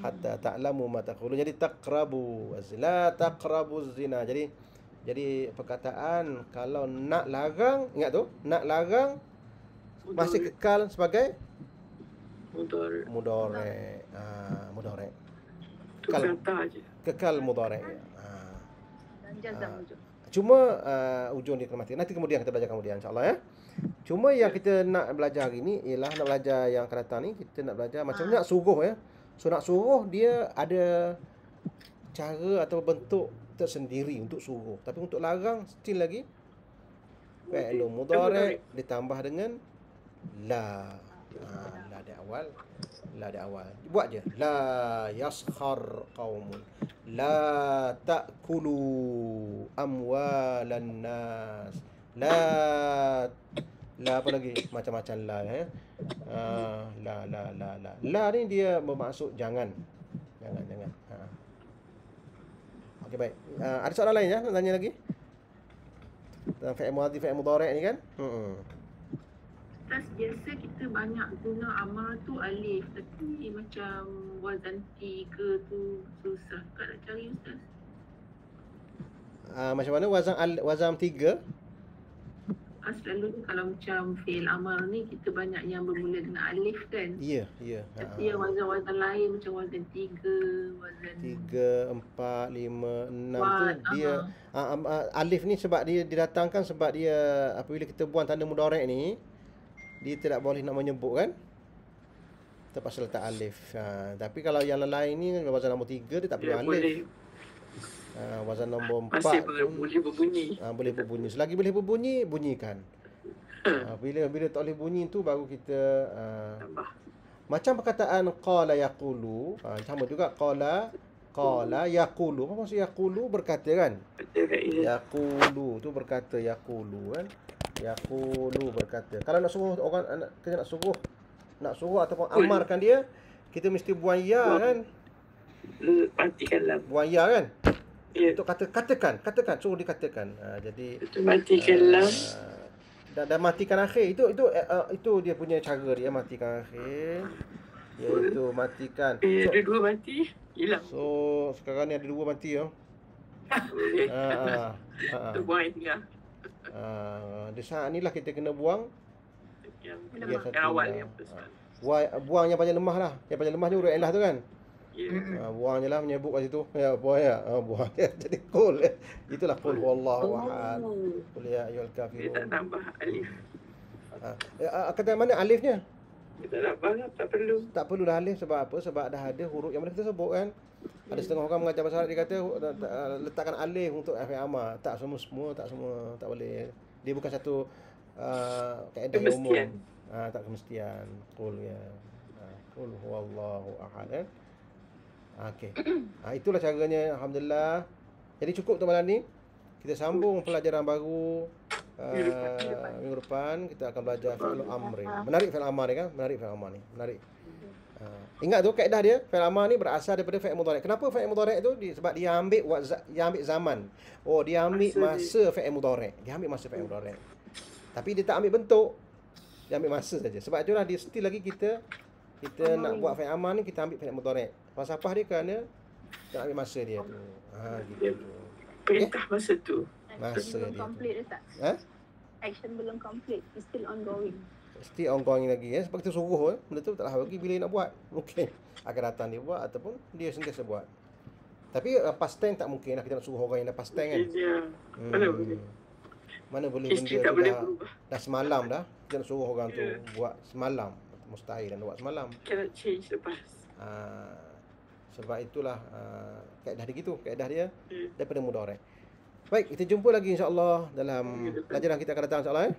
Hatta ta'lamu ma taqulun. Jadi taqrabu, la taqrabu zina. Jadi perkataan kalau nak larang, ingat tu, nak larang masih kekal sebagai mudhari'. Mudhari'. Kekal mudhari'. Cuma ujung dia kena mati. Nanti kemudian kita belajar kemudian insya-Allah ya. Cuma yang kita nak belajar hari ni ialah nak belajar yang akan datang ni, kita nak belajar macam nak suruh ya. So nak suruh dia ada cara atau bentuk tersendiri untuk suruh. Tapi untuk larang still lagi fi'il mudhari' ditambah dengan la. La di awal. Buat je. La yaskhar qaumun. La ta'kulu amwalan nas. La apa lagi? Macam-macam la ya. La ni dia bermaksud jangan. Okey baik. Ada soalan lain ya? Nak tanya lagi? Tentang fi'il madhi, fi'il mudhari' ni kan? Ustaz, biasa kita banyak guna amal tu alif, tapi macam wazan 3 tu susah kat nak cari Ustaz. Macam mana wazan 3? Selalunya kalau macam fi'il amal ni kita banyak yang bermula dengan alif kan. Ya. Tapi yang wazan-wazan lain macam wazan 3, wazan 3, 4, 5, 6 tu dia alif ni sebab dia didatangkan sebab dia apabila kita buang tanda mudhari' ni dia tidak boleh nak menyebut kan. Terpaksa letak alif. Tapi kalau yang lain ni wazan nombor 3 dia tak perlu alif. Wazan nombor 4 masih boleh berbunyi. Boleh berbunyi. Selagi boleh berbunyi, bunyikan. Bila tak boleh bunyi tu baru kita Tambah. macam perkataan qala yaqulu, sama juga qala yaqulu. Apa maksud yaqulu? Berkata kan? Yaqulu tu berkata, yaqulu kan? Yaqulu berkata. Kalau nak suruh orang, kita nak suruh ataupun amarkan dia, kita mesti buang ya kan? Matikan lam. Buang ya kan? Ya. Untuk katakan, suruh dikatakan. Jadi Matikan lam. Dan matikan akhir. Itu dia punya cara dia matikan akhir. Iaitu matikan. Ada dua mati, hilang. So sekarang ni ada 2 mati ya. Tu buang yang tengah. Di saat ni lah kita kena buang Yang awal yang besar. buang yang paling lemah lah. Yang paling lemah ni huruf ilah tu kan. Ya. Buang je lah menyebut kat situ. Buang je. Jadi qul. Itulah qul huwallahu ahad. Qul ya ayyuhal Dia tak kafirun. tambah alif. Kata mana alifnya? Kita tak tambah lah, tak perlu. Tak perlulah alif sebab apa? Sebab dah ada huruf yang boleh kita sebut kan. Ada setengah orang mengajar bahasa Arab dia kata letakkan alif untuk fi'il amar. Tak semua tak boleh. Dia bukan satu kaedah yang umum. Tak kemestian. Qul ya. Qul huwallahu ahad kan. Okey. Itulah caranya, alhamdulillah. Jadi cukup untuk malam ni. Kita sambung pelajaran baru minggu depan kita akan belajar fi'il amri. Menarik fi'il amar ni kan? Menarik fi'il amar ni. Menarik. Ingat tu kaedah dia, fi'il amar ni berasal daripada fi'il mudhari'. Kenapa fi'il mudhari' tu? Sebab dia ambil zaman. Dia ambil masa fi'il mudhari'. Tapi dia tak ambil bentuk. Dia ambil masa saja. Sebab itulah dia still lagi kita nak buat fi'il amar ni kita ambil fi'il mudhari'. Falsafah dia kerana kita ambil masa dia tu. Gitu. Perintah masa tu. Masa belum dia complete Ustaz. Action belum complete, it's still ongoing. Still ongoing lagi Sebab kita suruh benda tu tak tahu lagi bila nak buat. Mungkin akan datang dia buat ataupun dia sentiasa buat. Tapi past tense tak mungkin lah kita nak suruh orang yang dah past tense kan. Mana boleh History benda tak tu boleh berubah. dah semalam dah. Kita nak suruh orang tu buat semalam. Mustahil dan buat semalam. Cannot change lepas. Sebab itulah kaedah dia gitu. Kaedah dia daripada mudhari'. Baik, kita jumpa lagi insya-Allah dalam pelajaran kita akan datang insya-Allah.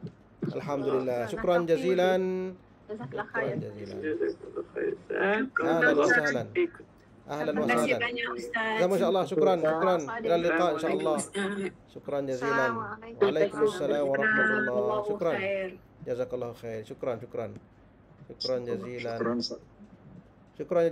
Alhamdulillah. Syukran jazilan. Jazakallah khair. Ahlan wa sahlan. Ahlan wa sahlan. Sama insya-Allah. Syukran. Ila liqa insya-Allah. Syukran jazilan. Waalaikumsalam warahmatullahi wabarakatuh. Syukran. Jazakallahu khair. Syukran jazilan. Syukran